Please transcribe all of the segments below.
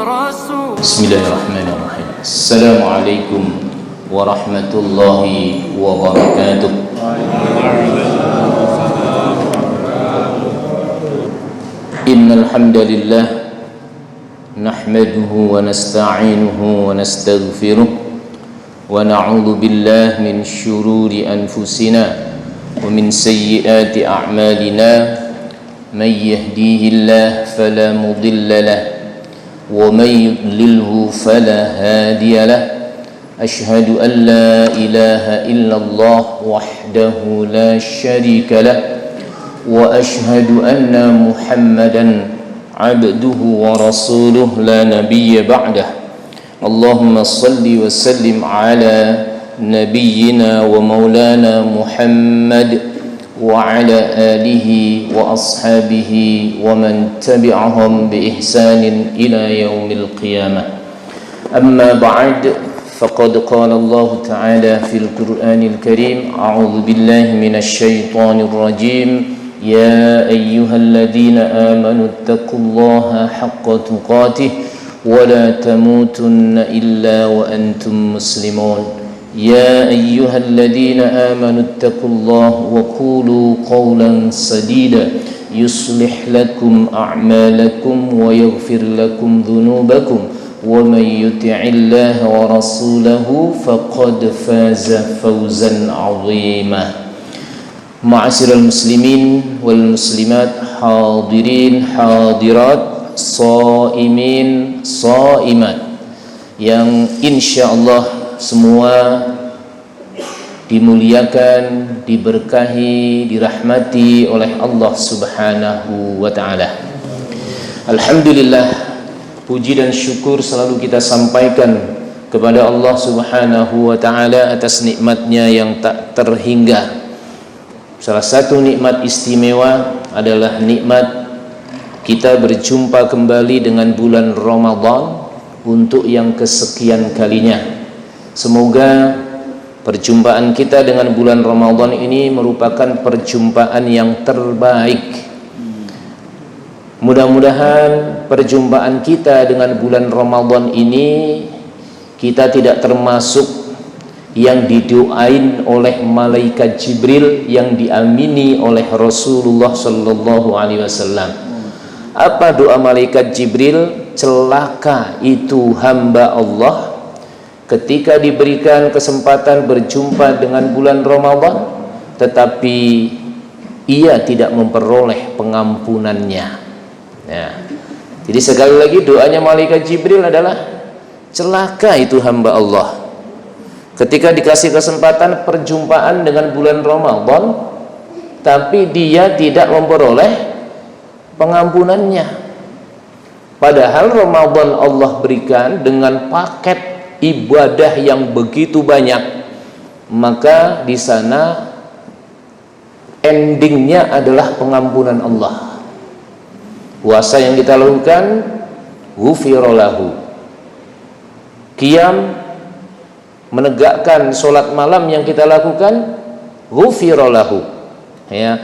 Bismillahirrahmanirrahim. Assalamualaikum warahmatullahi wabarakatuh. Innal hamdalillah nahmaduhu wa nasta'inuhu wa nastaghfiruh wa na'udzu billahi min syururi anfusina wa min sayyiati a'malina. Man yahdihillahu fala mudilla lahu wa man yudlilhu fala hadiya lahu. Ashhadu an la ilaha illallah wahdahu la syarika lahu wa ashhadu anna Muhammadan abduhu wa rasuluh la nabiyya ba'dah. Allahumma salli wa sallim ala nabiyyina wa maulana Muhammad wa ala alihi wa ashabihi wa man tabi'ahum bi ihsanin ila yaumil qiyamah. Amma ba'd, faqad qala Allah ta'ala fil Qur'anil Karim, a'udzu billahi minasy syaithanir rajim. Ya ayyuhalladzina amanu taqullaha haqqa tuqatih wa la tamutunna illa wa antum muslimun. يا أيها الذين آمنوا اتقوا الله وقولوا قولا سديدا يصلح لكم أعمالكم ويغفر لكم ذنوبكم ومن يطع الله ورسوله فقد فاز فوزا عظيما. معاشر المسلمين والمسلمات حاضرين حاضرات صائمين صائمات yang insyaallah semua dimuliakan, diberkahi, dirahmati oleh Allah Subhanahu wa ta'ala. Alhamdulillah, puji dan syukur selalu kita sampaikan kepada Allah Subhanahu wa ta'ala atas nikmatnya yang tak terhingga. Salah satu nikmat istimewa adalah nikmat kita berjumpa kembali dengan bulan Ramadan untuk yang kesekian kalinya. Semoga perjumpaan kita dengan bulan Ramadan ini merupakan perjumpaan yang terbaik. Mudah-mudahan perjumpaan kita dengan bulan Ramadan ini kita tidak termasuk yang didoain oleh malaikat Jibril, yang diamini oleh Rasulullah sallallahu alaihi wasallam. Apa doa malaikat Jibril? Celaka itu hamba Allah ketika diberikan kesempatan berjumpa dengan bulan Ramadan tetapi ia tidak memperoleh pengampunannya. Ya. Jadi sekali lagi doanya malaikat Jibril adalah celaka itu hamba Allah ketika dikasih kesempatan perjumpaan dengan bulan Ramadan tapi dia tidak memperoleh pengampunannya. Padahal Ramadan Allah berikan dengan paket ibadah yang begitu banyak, maka di sana endingnya adalah pengampunan Allah. Puasa yang kita lakukan ghufira lahu, qiyam menegakkan solat malam yang kita lakukan ghufira lahu, ya.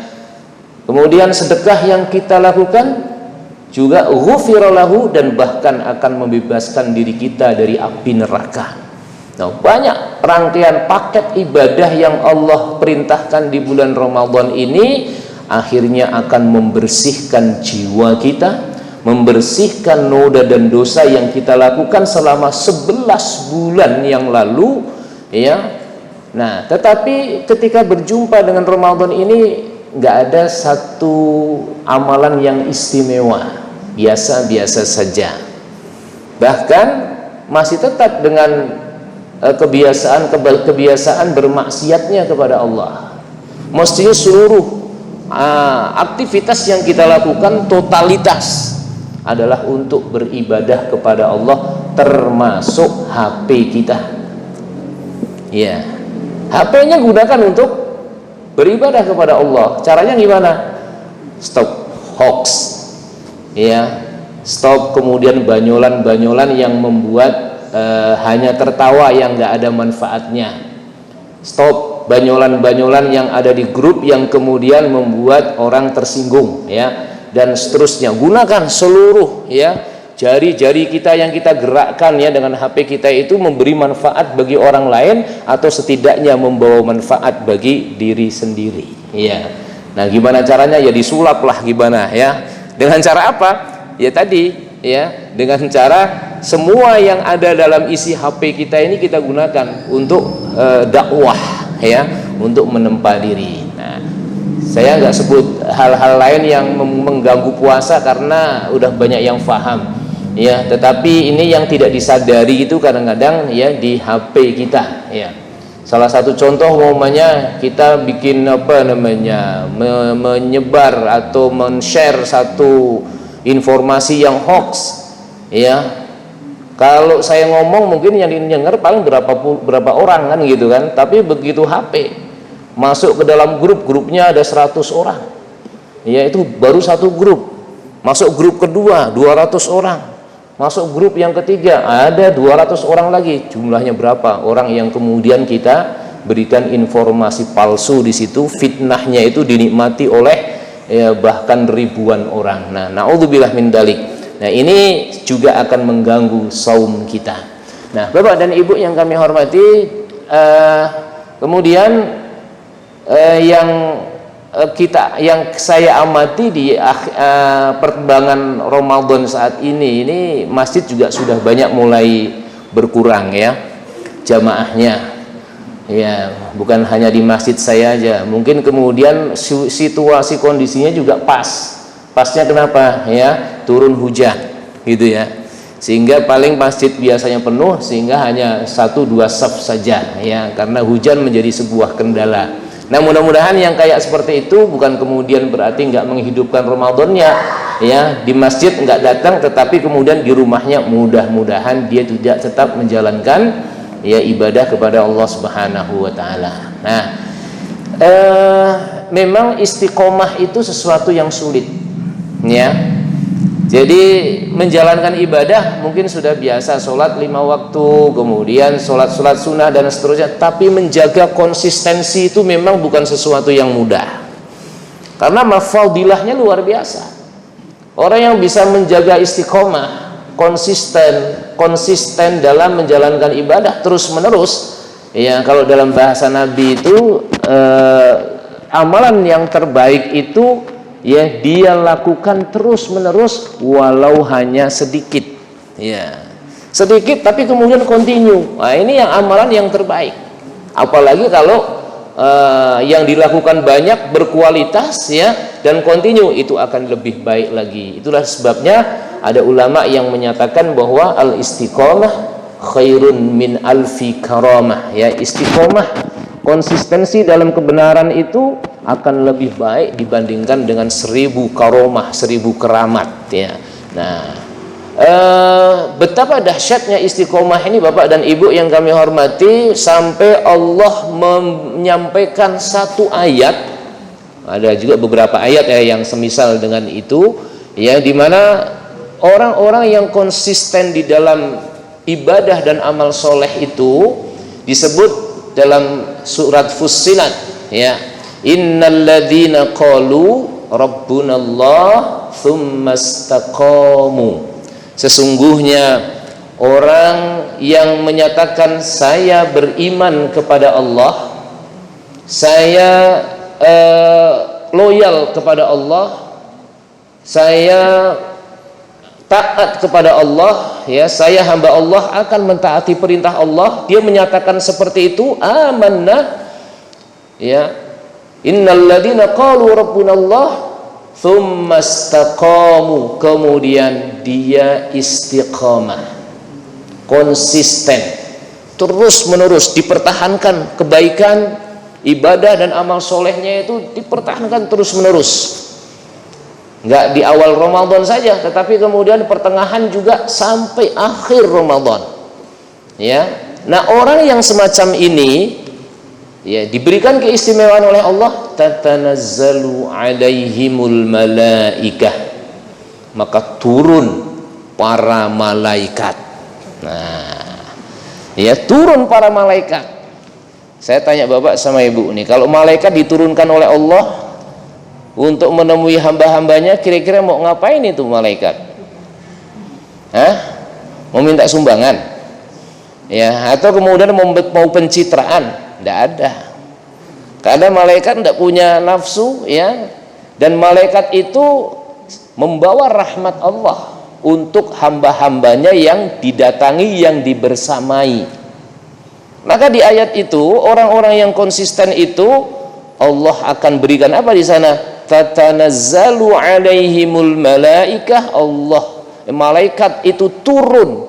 Kemudian sedekah yang kita lakukan juga ghufira lahu, dan bahkan akan membebaskan diri kita dari api neraka. Nah, banyak rangkaian paket ibadah yang Allah perintahkan di bulan Ramadan ini akhirnya akan membersihkan jiwa kita, membersihkan noda dan dosa yang kita lakukan selama 11 bulan yang lalu, ya. Nah, tetapi ketika berjumpa dengan Ramadan ini nggak ada satu amalan yang istimewa, biasa-biasa saja. Bahkan masih tetap dengan kebiasaan bermaksiatnya kepada Allah. Mestinya seluruh aktivitas yang kita lakukan totalitas adalah untuk beribadah kepada Allah, termasuk HP kita. Ya, HP-nya gunakan untuk beribadah kepada Allah. Caranya gimana? Stop hoax, ya, stop kemudian banyolan-banyolan yang membuat hanya tertawa yang nggak ada manfaatnya. Stop banyolan-banyolan yang ada di grup yang kemudian membuat orang tersinggung, ya, dan seterusnya. Gunakan seluruh, ya, jari-jari kita yang kita gerakkan ya dengan HP kita itu memberi manfaat bagi orang lain atau setidaknya membawa manfaat bagi diri sendiri. Ya. Nah, gimana caranya? Ya disulap lah gimana ya. Dengan cara apa? Ya tadi ya, dengan cara semua yang ada dalam isi HP kita ini kita gunakan untuk dakwah ya, untuk menempa diri. Nah, saya nggak sebut hal-hal lain yang mengganggu puasa karena udah banyak yang paham ya, tetapi ini yang tidak disadari itu kadang-kadang ya di HP kita ya. Salah satu contoh umpamanya kita bikin menyebar atau men-share satu informasi yang hoax ya. Kalau saya ngomong mungkin yang didengar paling berapa orang kan gitu kan, tapi begitu HP masuk ke dalam grupnya ada 100 orang ya, itu baru satu grup. Masuk grup kedua 200 orang, masuk grup yang ketiga ada 200 orang lagi. Jumlahnya berapa orang yang kemudian kita berikan informasi palsu di situ, fitnahnya itu dinikmati oleh ya, bahkan ribuan orang. Nah, naudzubillah min dalik. Nah, ini juga akan mengganggu saum kita. Nah, Bapak dan Ibu yang kami hormati, kemudian yang saya amati di perkembangan Ramadan saat ini masjid juga sudah banyak mulai berkurang ya jamaahnya ya, bukan hanya di masjid saya aja, mungkin kemudian situasi kondisinya juga pasnya kenapa ya, turun hujan gitu ya, sehingga paling masjid biasanya penuh sehingga hanya 1-2 saf saja ya, karena hujan menjadi sebuah kendala. Nah, mudah-mudahan yang kayak seperti itu bukan kemudian berarti nggak menghidupkan Ramadannya ya, di masjid nggak datang tetapi kemudian di rumahnya mudah-mudahan dia tidak tetap menjalankan ya ibadah kepada Allah Subhanahu wa taala. Nah, memang istiqomah itu sesuatu yang sulit ya. Jadi menjalankan ibadah mungkin sudah biasa, sholat 5 waktu, kemudian sholat sunnah dan seterusnya, tapi menjaga konsistensi itu memang bukan sesuatu yang mudah, karena mafadilahnya luar biasa. Orang yang bisa menjaga istiqomah, konsisten dalam menjalankan ibadah terus menerus ya, kalau dalam bahasa Nabi itu amalan yang terbaik itu ya dia lakukan terus menerus walau hanya sedikit ya, sedikit tapi kemudian continue. Nah, ini yang amalan yang terbaik, apalagi kalau yang dilakukan banyak, berkualitas ya, dan continue, itu akan lebih baik lagi. Itulah sebabnya ada ulama yang menyatakan bahwa al istiqomah khairun min alfi karamah ya, istiqomah, konsistensi dalam kebenaran itu akan lebih baik dibandingkan dengan 1000 karomah, 1000 keramat ya. Nah, betapa dahsyatnya istiqomah ini Bapak dan Ibu yang kami hormati, sampai Allah menyampaikan satu ayat, ada juga beberapa ayat ya yang semisal dengan itu ya, dimana orang-orang yang konsisten di dalam ibadah dan amal soleh itu disebut dalam surat Fussilat ya, innal ladzina qalu rabbunallah tsumma istaqamu, sesungguhnya orang yang menyatakan saya beriman kepada Allah, saya loyal kepada Allah, saya taat kepada Allah ya, saya hamba Allah, akan mentaati perintah Allah, dia menyatakan seperti itu, amanna ya, innal ladzina qalu rabbunallah tsumma istaqamu, kemudian dia istiqamah, konsisten, terus menerus dipertahankan kebaikan, ibadah dan amal solehnya itu dipertahankan terus menerus, nggak di awal Ramadan saja, tetapi kemudian pertengahan juga sampai akhir Ramadan ya. Nah, orang yang semacam ini ya diberikan keistimewaan oleh Allah, tatanazzalu alaihimul malaikah, maka turun para malaikat. Nah ya, turun para malaikat. Saya tanya Bapak sama Ibu nih, kalau malaikat diturunkan oleh Allah untuk menemui hamba-hambanya, kira-kira mau ngapain itu malaikat? Hah? Mau minta sumbangan, ya, atau kemudian mau pencitraan? Tidak ada, karena malaikat tidak punya nafsu, ya, dan malaikat itu membawa rahmat Allah untuk hamba-hambanya yang didatangi, yang dibersamai. Maka di ayat itu orang-orang yang konsisten itu Allah akan berikan apa di sana? Tatanazzalu alaihimul malaikah. Malaikat itu turun,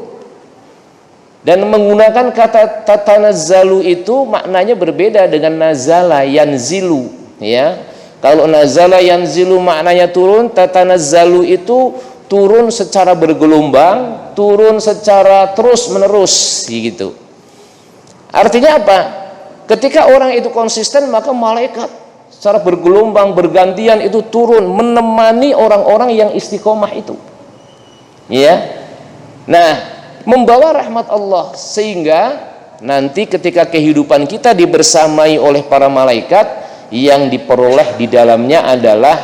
dan menggunakan kata tatanazzalu itu maknanya berbeda dengan nazala yanzilu, ya. Kalau nazala yanzilu maknanya turun, tatanazzalu itu turun secara bergelombang, turun secara terus menerus gitu. Artinya apa? Ketika orang itu konsisten, maka malaikat secara bergelombang bergantian itu turun menemani orang-orang yang istiqomah itu, ya. Nah, membawa rahmat Allah, sehingga nanti ketika kehidupan kita dibersamai oleh para malaikat, yang diperoleh di dalamnya adalah,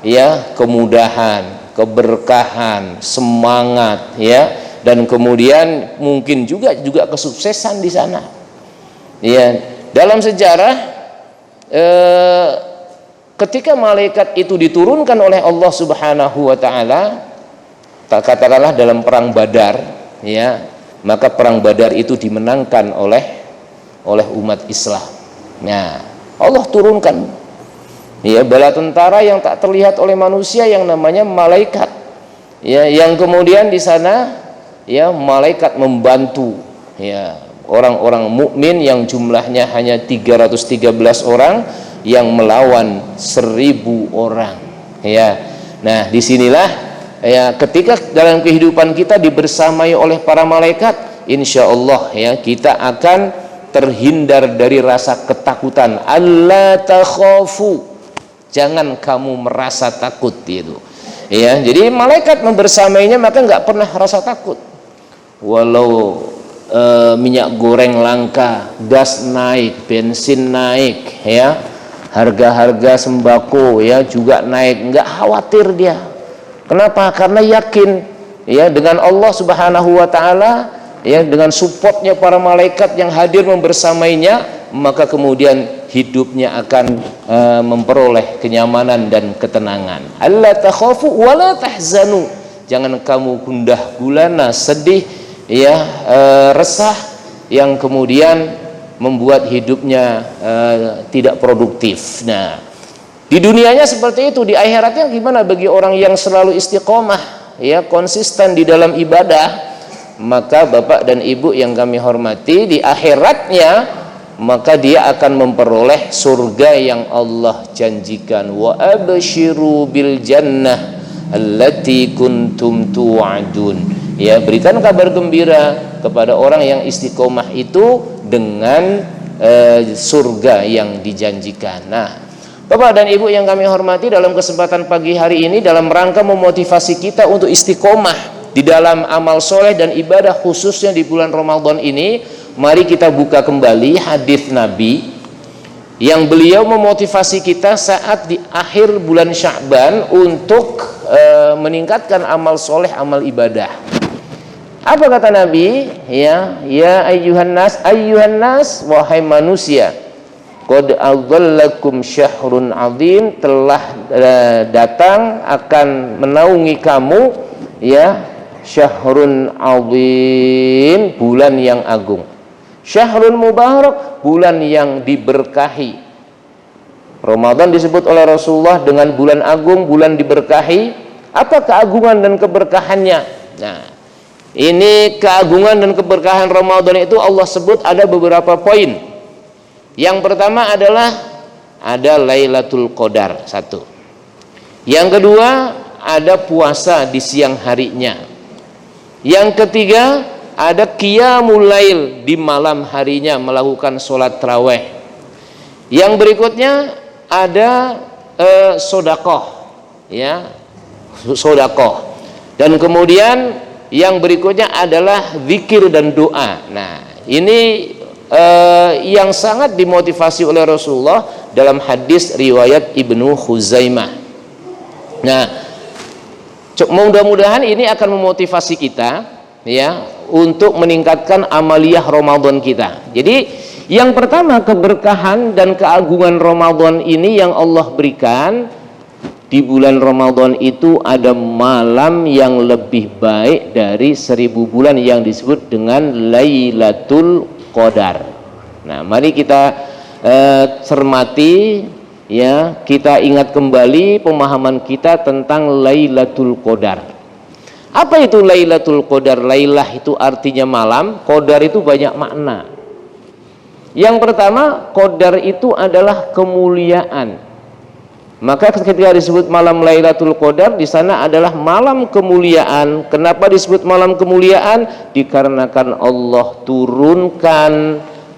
ya, kemudahan, keberkahan, semangat, ya, dan kemudian mungkin juga kesuksesan di sana, ya. Dalam sejarah ketika malaikat itu diturunkan oleh Allah Subhanahu wa taala, katakanlah dalam perang Badar, ya, maka perang Badar itu dimenangkan oleh umat Islam. Nah, Allah turunkan, ya, bala tentara yang tak terlihat oleh manusia yang namanya malaikat, ya, yang kemudian di sana, ya, malaikat membantu, ya, orang-orang mukmin yang jumlahnya hanya 313 orang yang melawan 1000 orang, ya. Nah, disinilah, ya, ketika dalam kehidupan kita dibersamai oleh para malaikat, insya Allah, ya, kita akan terhindar dari rasa ketakutan. Alla takhafu, jangan kamu merasa takut, itu, ya. Jadi malaikat membersamainya, maka nggak pernah rasa takut. Walau minyak goreng langka, gas naik, bensin naik, ya, harga-harga sembako, ya, juga naik, nggak khawatir dia. Kenapa? Karena yakin, ya, dengan Allah Subhanahu wa taala, ya, dengan supportnya para malaikat yang hadir membersamainya, maka kemudian hidupnya akan memperoleh kenyamanan dan ketenangan. Alla takhafu wa la tahzanu, jangan kamu gundah gulana, sedih, ya, resah, yang kemudian membuat hidupnya tidak produktif. Nah, di dunianya seperti itu, di akhiratnya gimana bagi orang yang selalu istiqomah, ya, konsisten di dalam ibadah? Maka Bapak dan Ibu yang kami hormati, di akhiratnya maka dia akan memperoleh surga yang Allah janjikan. Wa absyiru bil jannah allati kuntum tu'adun, ya, berikan kabar gembira kepada orang yang istiqomah itu dengan surga yang dijanjikan. Nah, Bapak dan Ibu yang kami hormati, dalam kesempatan pagi hari ini, dalam rangka memotivasi kita untuk istiqomah di dalam amal soleh dan ibadah, khususnya di bulan Ramadan ini, mari kita buka kembali hadis Nabi yang beliau memotivasi kita saat di akhir bulan Sya'ban untuk meningkatkan amal soleh, amal ibadah. Apa kata Nabi? Ya ayyuhan nas, wahai manusia, qad adzallakum syahrun azim, telah datang akan menaungi kamu, ya, syahrun azim, bulan yang agung. Syahrun mubarak, bulan yang diberkahi. Ramadan disebut oleh Rasulullah dengan bulan agung, bulan diberkahi. Apa keagungan dan keberkahannya? Nah, ini keagungan dan keberkahan Ramadan itu Allah sebut ada beberapa poin. Yang pertama adalah ada Lailatul Qadar, satu. Yang kedua, ada puasa di siang harinya. Yang ketiga, ada qiyamul lail, di malam harinya melakukan sholat tarawih. Yang berikutnya ada sodakoh, ya, sodakoh. Dan kemudian yang berikutnya adalah zikir dan doa. Nah, ini yang sangat dimotivasi oleh Rasulullah dalam hadis riwayat Ibnu Khuzaimah. Nah, Mudah-mudahan ini akan memotivasi kita ya untuk meningkatkan amaliyah Ramadan kita. Jadi yang pertama, keberkahan dan keagungan Ramadan ini yang Allah berikan. Di bulan Ramadan itu ada malam yang lebih baik dari 1000 bulan yang disebut dengan Lailatul Qadar. Nah, mari kita cermati ya, kita ingat kembali pemahaman kita tentang Lailatul Qadar. Apa itu Lailatul Qadar? Lailah itu artinya malam, Qadar itu banyak makna. Yang pertama, Qadar itu adalah kemuliaan. Maka ketika disebut malam Lailatul Qadar, di sana adalah malam kemuliaan. Kenapa disebut malam kemuliaan? Dikarenakan Allah turunkan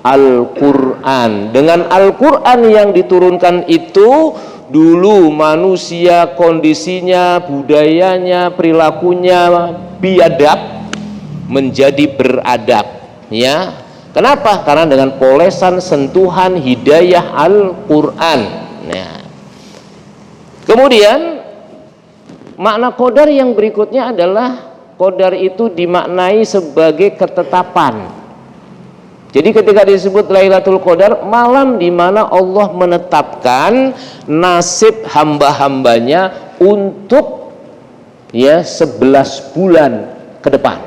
Al-Quran. Dengan Al-Quran yang diturunkan itu, dulu manusia kondisinya, budayanya, perilakunya biadab menjadi beradab. Ya, kenapa? Karena dengan polesan sentuhan hidayah Al-Quran. Nah, kemudian makna qadar yang berikutnya adalah qadar itu dimaknai sebagai ketetapan. Jadi ketika disebut Lailatul Qadar, malam di mana Allah menetapkan nasib hamba-hambanya untuk ya 11 bulan ke depan.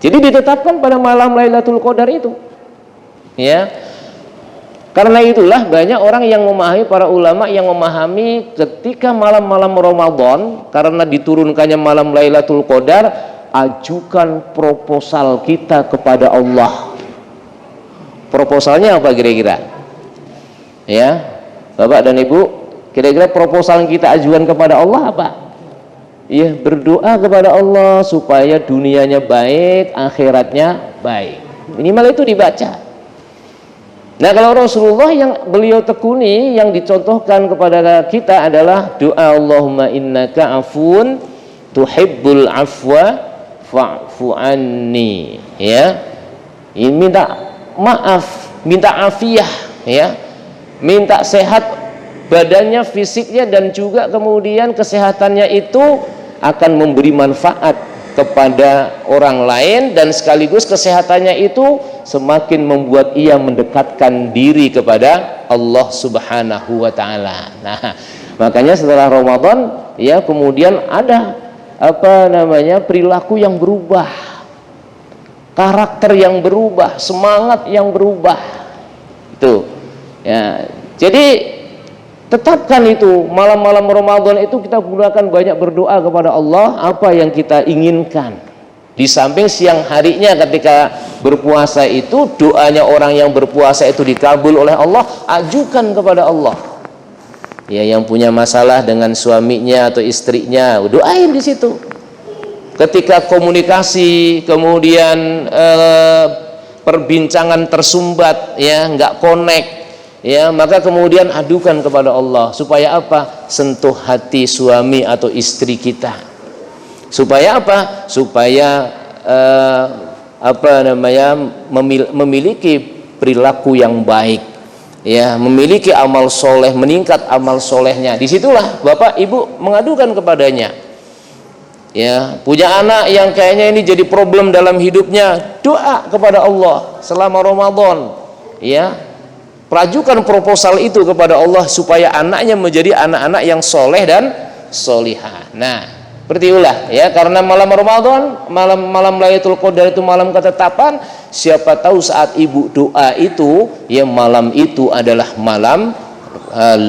Jadi ditetapkan pada malam Lailatul Qadar itu. Ya. Karena itulah banyak orang yang memahami, para ulama yang memahami ketika malam-malam Ramadan, karena diturunkannya malam Lailatul Qadar, ajukan proposal kita kepada Allah. Proposalnya apa kira-kira? Ya, Bapak dan Ibu, kira-kira proposal yang kita ajukan kepada Allah apa? Ya, berdoa kepada Allah supaya dunianya baik, akhiratnya baik. Minimal itu dibaca. Nah, kalau Rasulullah yang beliau tekuni, yang dicontohkan kepada kita adalah doa Allahumma innaka afun tuhibbul afwa fa'fu anni. Ya, ini minta maaf, minta afiah, ya, minta sehat badannya, fisiknya, dan juga kemudian kesehatannya itu akan memberi manfaat kepada orang lain, dan sekaligus kesehatannya itu semakin membuat ia mendekatkan diri kepada Allah Subhanahu wa taala. Nah, makanya setelah Ramadan ya kemudian ada perilaku yang berubah, karakter yang berubah, semangat yang berubah. Itu. Ya. Jadi tetapkan itu malam-malam Ramadan itu kita gunakan banyak berdoa kepada Allah apa yang kita inginkan. Di samping siang harinya ketika berpuasa itu, doanya orang yang berpuasa itu dikabul oleh Allah, ajukan kepada Allah. Ya, yang punya masalah dengan suaminya atau istrinya, doain di situ. Ketika komunikasi kemudian perbincangan tersumbat, ya, nggak connect, ya, maka kemudian adukan kepada Allah supaya apa? Sentuh hati suami atau istri kita. Supaya apa? Supaya memiliki perilaku yang baik, ya, memiliki amal soleh, meningkat amal solehnya. Disitulah Bapak Ibu mengadukan kepadanya. Ya, punya anak yang kayaknya ini jadi problem dalam hidupnya, doa kepada Allah selama Ramadan. Ya, ajukan proposal itu kepada Allah supaya anaknya menjadi anak-anak yang soleh dan solihah. Nah, seperti itulah ya, karena malam Ramadan, malam Lailatul Qadar itu malam ketetapan. Siapa tahu saat ibu doa itu, ya, malam itu adalah malam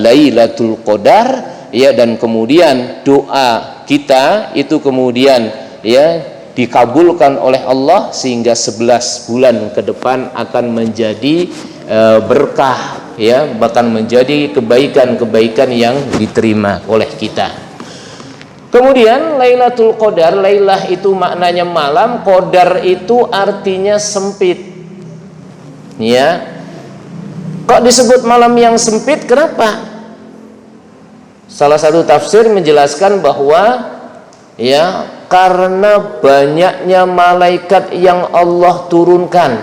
Lailatul Qadar, ya, dan kemudian doa kita itu kemudian ya dikabulkan oleh Allah sehingga 11 bulan ke depan akan menjadi berkah, ya, bahkan menjadi kebaikan-kebaikan yang diterima oleh kita. Kemudian Lailatul Qadar, Lailah itu maknanya malam, Qadar itu artinya sempit. Ya. Kok disebut malam yang sempit? Kenapa? Salah satu tafsir menjelaskan bahwa ya, karena banyaknya malaikat yang Allah turunkan.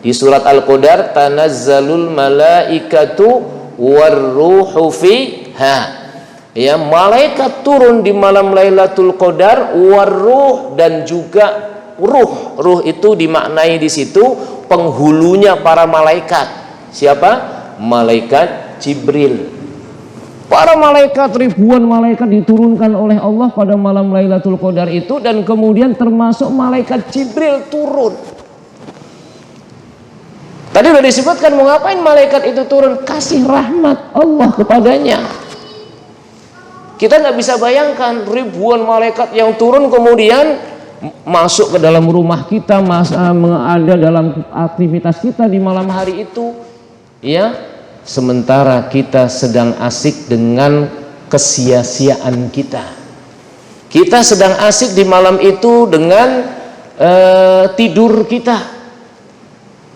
Di surat Al-Qadar, tanazzalul malaikatu warruhu fiha. Ya, malaikat turun di malam Lailatul Qadar, waruh, dan juga ruh. Ruh itu dimaknai di situ penghulunya para malaikat. Siapa? Malaikat Jibril. Para malaikat, ribuan malaikat diturunkan oleh Allah pada malam Lailatul Qadar itu, dan kemudian termasuk malaikat Jibril turun. Tadi sudah disebutkan mau ngapain malaikat itu turun? Kasih rahmat Allah kepadanya. Kita nggak bisa bayangkan ribuan malaikat yang turun kemudian masuk ke dalam rumah kita, ada dalam aktivitas kita di malam hari itu, ya. Sementara kita sedang asik dengan kesia-siaan kita. Kita sedang asik di malam itu dengan tidur kita.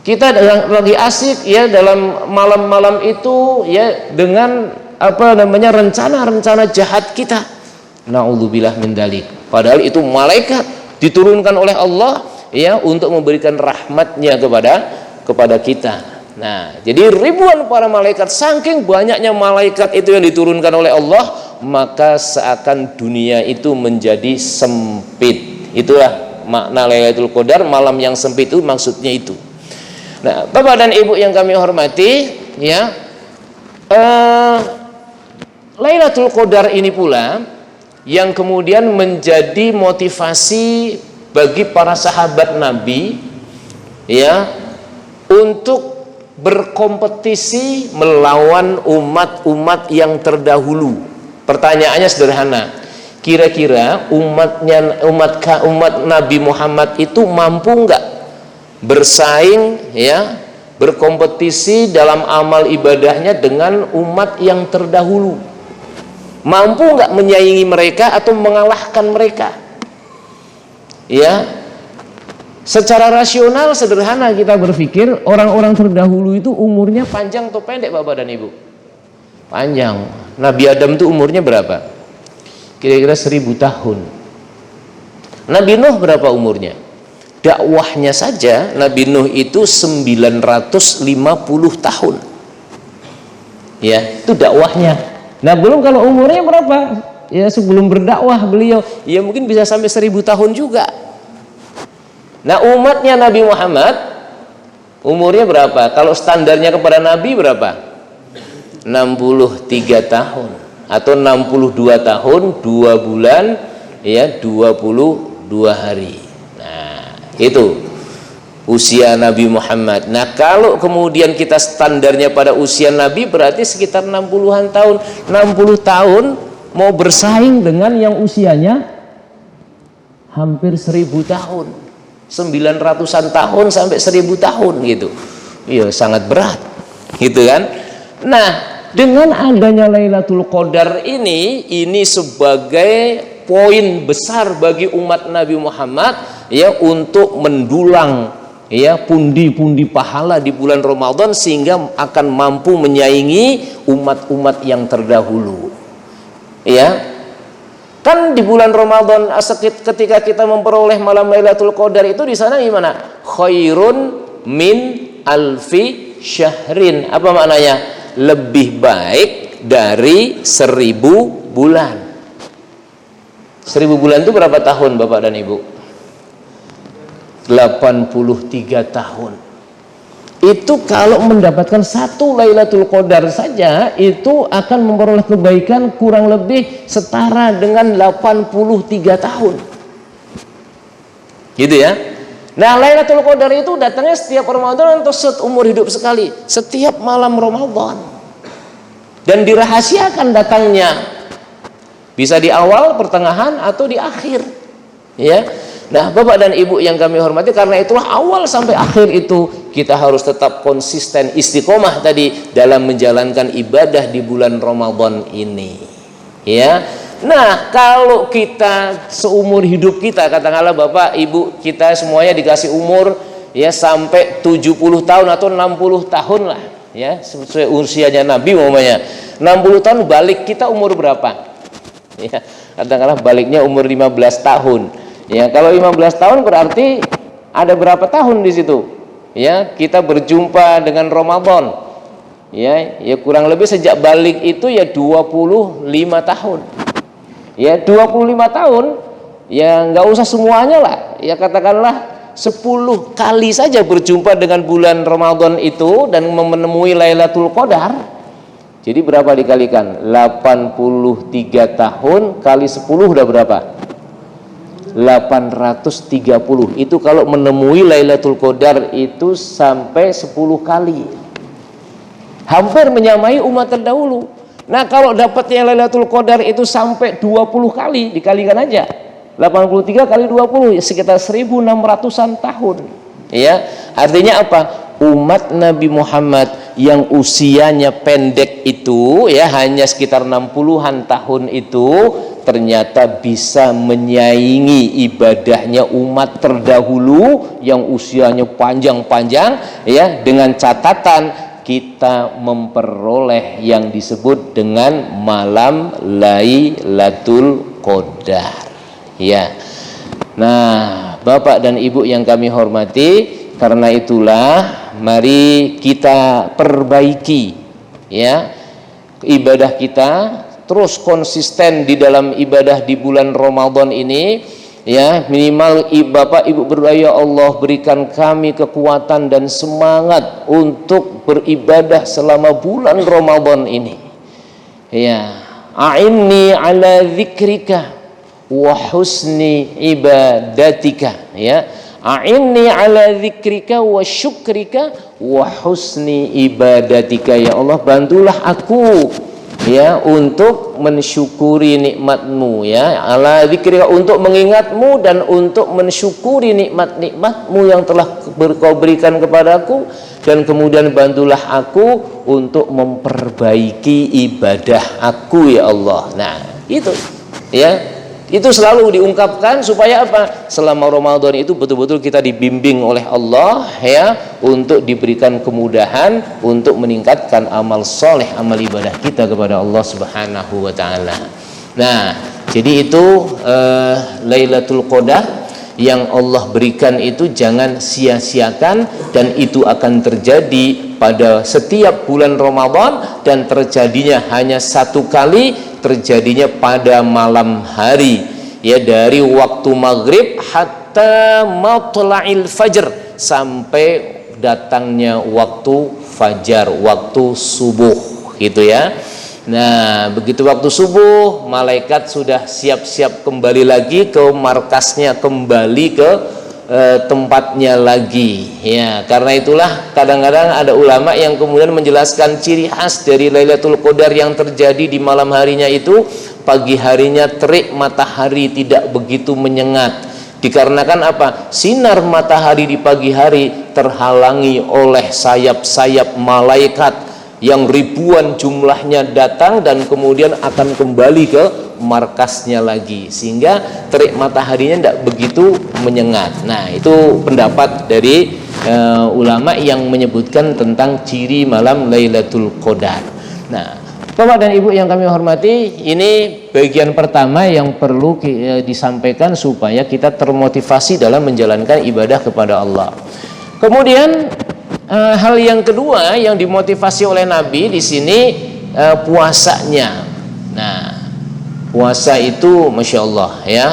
Kita lagi asik ya dalam malam-malam itu ya dengan rencana-rencana jahat kita. Na'udzubillah min dzalik. Padahal itu malaikat diturunkan oleh Allah ya untuk memberikan rahmatnya kepada kita. Nah, jadi ribuan para malaikat, saking banyaknya malaikat itu yang diturunkan oleh Allah, maka seakan dunia itu menjadi sempit. Itulah makna Lailatul Qadar, malam yang sempit itu maksudnya itu. Nah, Bapak dan Ibu yang kami hormati, ya, Lailatul Qadar ini pula yang kemudian menjadi motivasi bagi para sahabat Nabi, ya, untuk berkompetisi melawan umat-umat yang terdahulu. Pertanyaannya sederhana, kira-kira umat Nabi Muhammad itu mampu nggak bersaing, ya, berkompetisi dalam amal ibadahnya dengan umat yang terdahulu? Mampu nggak menyaingi mereka atau mengalahkan mereka? Ya, secara rasional sederhana kita berpikir, orang-orang terdahulu itu umurnya panjang atau pendek, Bapak dan Ibu? Panjang. Nabi Adam itu umurnya berapa? Kira-kira 1000 tahun. Nabi Nuh berapa umurnya? Dakwahnya saja Nabi Nuh itu 950 tahun. Ya, itu dakwahnya. Nah, belum kalau umurnya berapa? Ya, sebelum berdakwah beliau, ya mungkin bisa sampai 1000 tahun juga. Nah, umatnya Nabi Muhammad umurnya berapa? Kalau standarnya kepada Nabi berapa? 63 tahun atau 62 tahun 2 bulan, ya, 22 hari. Nah, itu usia Nabi Muhammad. Nah, kalau kemudian kita standarnya pada usia Nabi, berarti sekitar 60-an tahun. 60 tahun mau bersaing dengan yang usianya hampir 1000 tahun. 900-an tahun sampai 1000 tahun gitu. Iya, sangat berat. Gitu kan? Nah, dengan adanya Lailatul Qadar ini sebagai poin besar bagi umat Nabi Muhammad, ya, untuk mendulang, ya, pundi-pundi pahala di bulan Ramadan sehingga akan mampu menyaingi umat-umat yang terdahulu. Ya. Kan di bulan Ramadan ketika kita memperoleh malam Lailatul Qadar itu di sana gimana? Khairun min alfi syahrin. Apa maknanya? Lebih baik dari 1000 bulan. 1000 bulan itu berapa tahun, Bapak dan Ibu? 83 tahun. Itu kalau mendapatkan satu Lailatul Qadar saja itu akan memperoleh kebaikan kurang lebih setara dengan 83 tahun. Gitu ya. Nah, Lailatul Qadar itu datangnya setiap Ramadan atau seumur hidup sekali, setiap malam Ramadan. Dan dirahasiakan datangnya. Bisa di awal, pertengahan, atau di akhir. Ya. Nah, Bapak dan Ibu yang kami hormati, karena itulah awal sampai akhir itu kita harus tetap konsisten istiqomah tadi dalam menjalankan ibadah di bulan Ramadan ini. Ya. Nah, kalau kita seumur hidup kita, katakanlah Bapak Ibu kita semuanya dikasih umur, ya, sampai 70 tahun atau 60 tahun lah, ya, sesuai usianya Nabi umpamanya. 60 tahun balik kita umur berapa? Ya, katakanlah baliknya umur 15 tahun. Ya, kalau 15 tahun berarti ada berapa tahun di situ? Ya, kita berjumpa dengan Ramadan. ya kurang lebih sejak balik itu ya 25 tahun. Ya 25 tahun, ya nggak usah semuanya lah, ya katakanlah 10 kali saja berjumpa dengan bulan Ramadan itu dan menemui Lailatul Qadar. Jadi berapa dikalikan? 83 tahun kali 10 udah berapa? 830. Itu kalau menemui Lailatul Qadar itu sampai 10 kali. Hampir menyamai umat terdahulu. Nah, kalau dapatnya Lailatul Qadar itu sampai 20 kali, dikalikan aja. 83 kali 20 ya sekitar 1600-an tahun. Ya, artinya apa? Umat Nabi Muhammad yang usianya pendek itu ya hanya sekitar 60-an tahun itu ternyata bisa menyaingi ibadahnya umat terdahulu yang usianya panjang-panjang, ya, dengan catatan kita memperoleh yang disebut dengan malam Lailatul Qadar. Ya. Nah, Bapak dan Ibu yang kami hormati, karena itulah mari kita perbaiki ya ibadah kita, terus konsisten di dalam ibadah di bulan Ramadan ini ya. Minimal Bapak Ibu berdoa, ya Allah berikan kami kekuatan dan semangat untuk beribadah selama bulan Ramadan ini ya. A'inni ala dzikrika wa husni ibadatika ya. A'inni ala dzikrika wa syukrika wa husni ibadatika, ya Allah bantulah aku ya untuk mensyukuri nikmatmu ya, ala dzikrika untuk mengingatmu dan untuk mensyukuri nikmat-nikmatmu yang telah kau berikan kepadaku, dan kemudian bantulah aku untuk memperbaiki ibadah aku ya Allah. Nah itu ya, itu selalu diungkapkan supaya apa? Selama Ramadan itu betul-betul kita dibimbing oleh Allah ya, untuk diberikan kemudahan untuk meningkatkan amal soleh, amal ibadah kita kepada Allah Subhanahu wa ta'ala. Nah, jadi itu Lailatul Qadar yang Allah berikan itu jangan sia-siakan, dan itu akan terjadi pada setiap bulan Ramadan, dan terjadinya hanya satu kali, terjadinya pada malam hari ya, dari waktu maghrib hatta matla'il fajr, sampai datangnya waktu fajar, waktu subuh gitu ya. Nah, begitu waktu subuh, malaikat sudah siap-siap kembali lagi ke markasnya, kembali ke tempatnya lagi ya. Karena itulah kadang-kadang ada ulama yang kemudian menjelaskan ciri khas dari Lailatul Qadar yang terjadi di malam harinya itu, pagi harinya terik matahari, tidak begitu menyengat. Dikarenakan apa? Sinar matahari di pagi hari terhalangi oleh sayap-sayap malaikat yang ribuan jumlahnya datang dan kemudian akan kembali ke markasnya lagi, sehingga terik mataharinya tidak begitu menyengat. Nah, itu pendapat dari ulama yang menyebutkan tentang ciri malam Lailatul Qadar. Nah, Bapak dan Ibu yang kami hormati, ini bagian pertama yang perlu disampaikan supaya kita termotivasi dalam menjalankan ibadah kepada Allah. Kemudian hal yang kedua yang dimotivasi oleh Nabi di sini puasanya. Nah, puasa itu Masya Allah ya,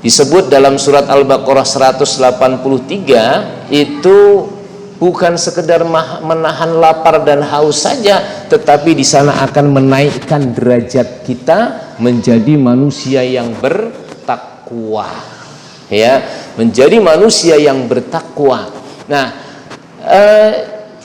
disebut dalam surat Al-Baqarah 183 itu bukan sekedar menahan lapar dan haus saja, tetapi di sana akan menaikkan derajat kita menjadi manusia yang bertakwa ya, menjadi manusia yang bertakwa. Nah,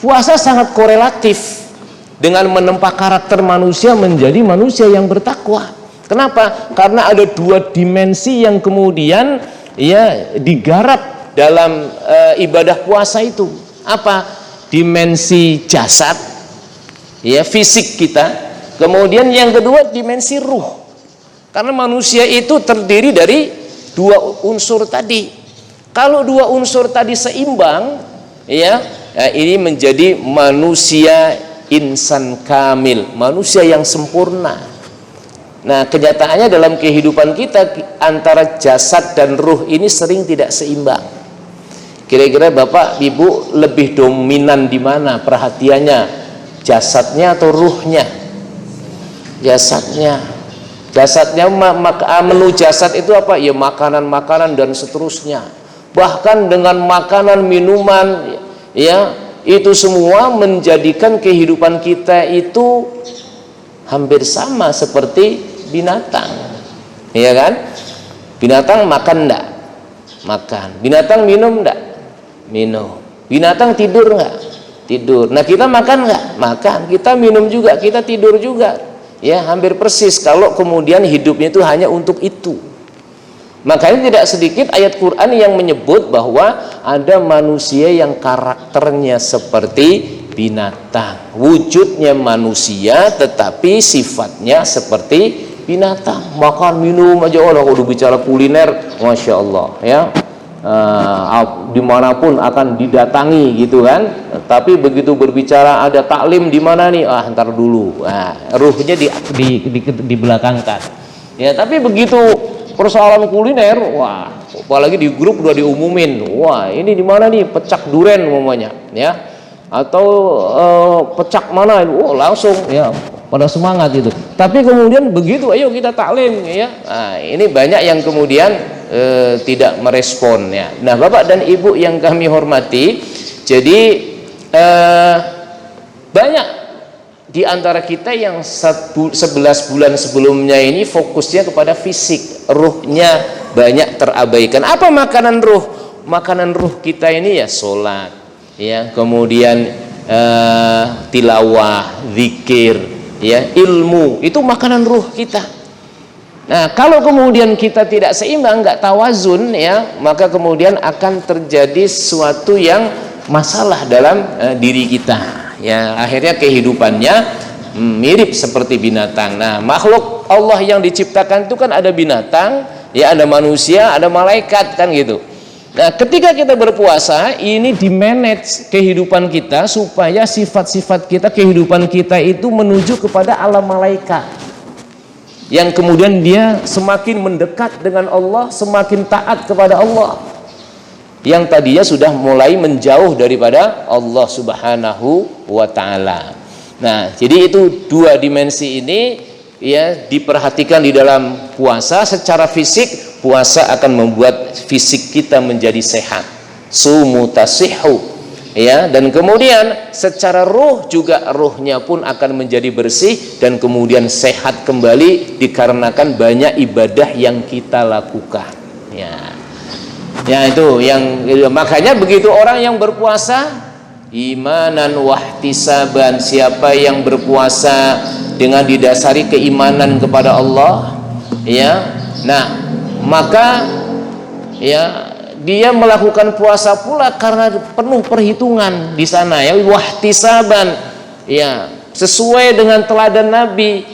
puasa sangat korelatif dengan menempa karakter manusia menjadi manusia yang bertakwa. Kenapa? Karena ada dua dimensi yang kemudian ya digarap dalam ibadah puasa itu. Apa? Dimensi jasad ya, fisik kita. Kemudian yang kedua dimensi ruh. Karena manusia itu terdiri dari dua unsur tadi. Kalau dua unsur tadi seimbang ya, ini menjadi manusia insan kamil, manusia yang sempurna. Nah, kenyataannya dalam kehidupan kita antara jasad dan ruh ini sering tidak seimbang. Kira-kira Bapak Ibu lebih dominan di mana perhatiannya? jasadnya atau ruhnya? Jasadnya. Jasadnya, menu jasad itu apa? Ya makanan-makanan dan seterusnya. Bahkan dengan makanan, minuman, ya itu semua menjadikan kehidupan kita itu hampir sama seperti binatang, ya kan? Binatang makan enggak? Makan. Binatang minum enggak? Minum. Binatang tidur enggak? Tidur. Nah, kita makan enggak? Makan. Kita minum juga, kita tidur juga. Ya, hampir persis kalau kemudian hidupnya itu hanya untuk itu. Makanya tidak sedikit ayat Quran yang menyebut bahwa ada manusia yang karakternya seperti binatang, wujudnya manusia tetapi sifatnya seperti binatang. Makan minum aja, orang udah bicara kuliner, masya Allah ya, dimanapun akan didatangi gitu kan. Tapi begitu berbicara ada taklim di mana nih, ntar dulu, ruhnya dibelakangkan ya. Tapi begitu persoalan kuliner, wah, apalagi di grup udah diumumin, wah ini di mana nih, pecak duren umpamanya ya, atau pecak mana, langsung ya pada semangat itu. Tapi kemudian begitu ayo kita taklim ya, ini banyak yang kemudian tidak merespon ya. Nah, Bapak dan Ibu yang kami hormati, jadi banyak di antara kita yang 11 bulan sebelumnya ini fokusnya kepada fisik, ruhnya banyak terabaikan. Apa makanan ruh? Makanan ruh kita ini ya sholat ya, kemudian tilawah, zikir ya, ilmu, itu makanan ruh kita. Nah, kalau kemudian kita tidak seimbang, nggak tawazun ya, maka kemudian akan terjadi sesuatu yang masalah dalam diri kita ya. Akhirnya kehidupannya mirip seperti binatang. Nah, makhluk Allah yang diciptakan itu kan ada binatang ya, ada manusia, ada malaikat kan gitu. Nah, ketika kita berpuasa, ini di-manage kehidupan kita supaya sifat-sifat kita, kehidupan kita itu menuju kepada alam malaikat, yang kemudian dia semakin mendekat dengan Allah, semakin taat kepada Allah, yang tadinya sudah mulai menjauh daripada Allah Subhanahu wa ta'ala. Nah, jadi itu dua dimensi ini ya diperhatikan di dalam puasa. Secara fisik, puasa akan membuat fisik kita menjadi sehat, sumu tasihhu ya, dan kemudian secara ruh juga, ruhnya pun akan menjadi bersih dan kemudian sehat kembali dikarenakan banyak ibadah yang kita lakukan ya. Ya, itu yang makanya begitu orang yang berpuasa imanan wahtisaban, siapa yang berpuasa dengan didasari keimanan kepada Allah ya, nah maka ya dia melakukan puasa pula karena penuh perhitungan di sana ya, wahtisaban ya, sesuai dengan teladan Nabi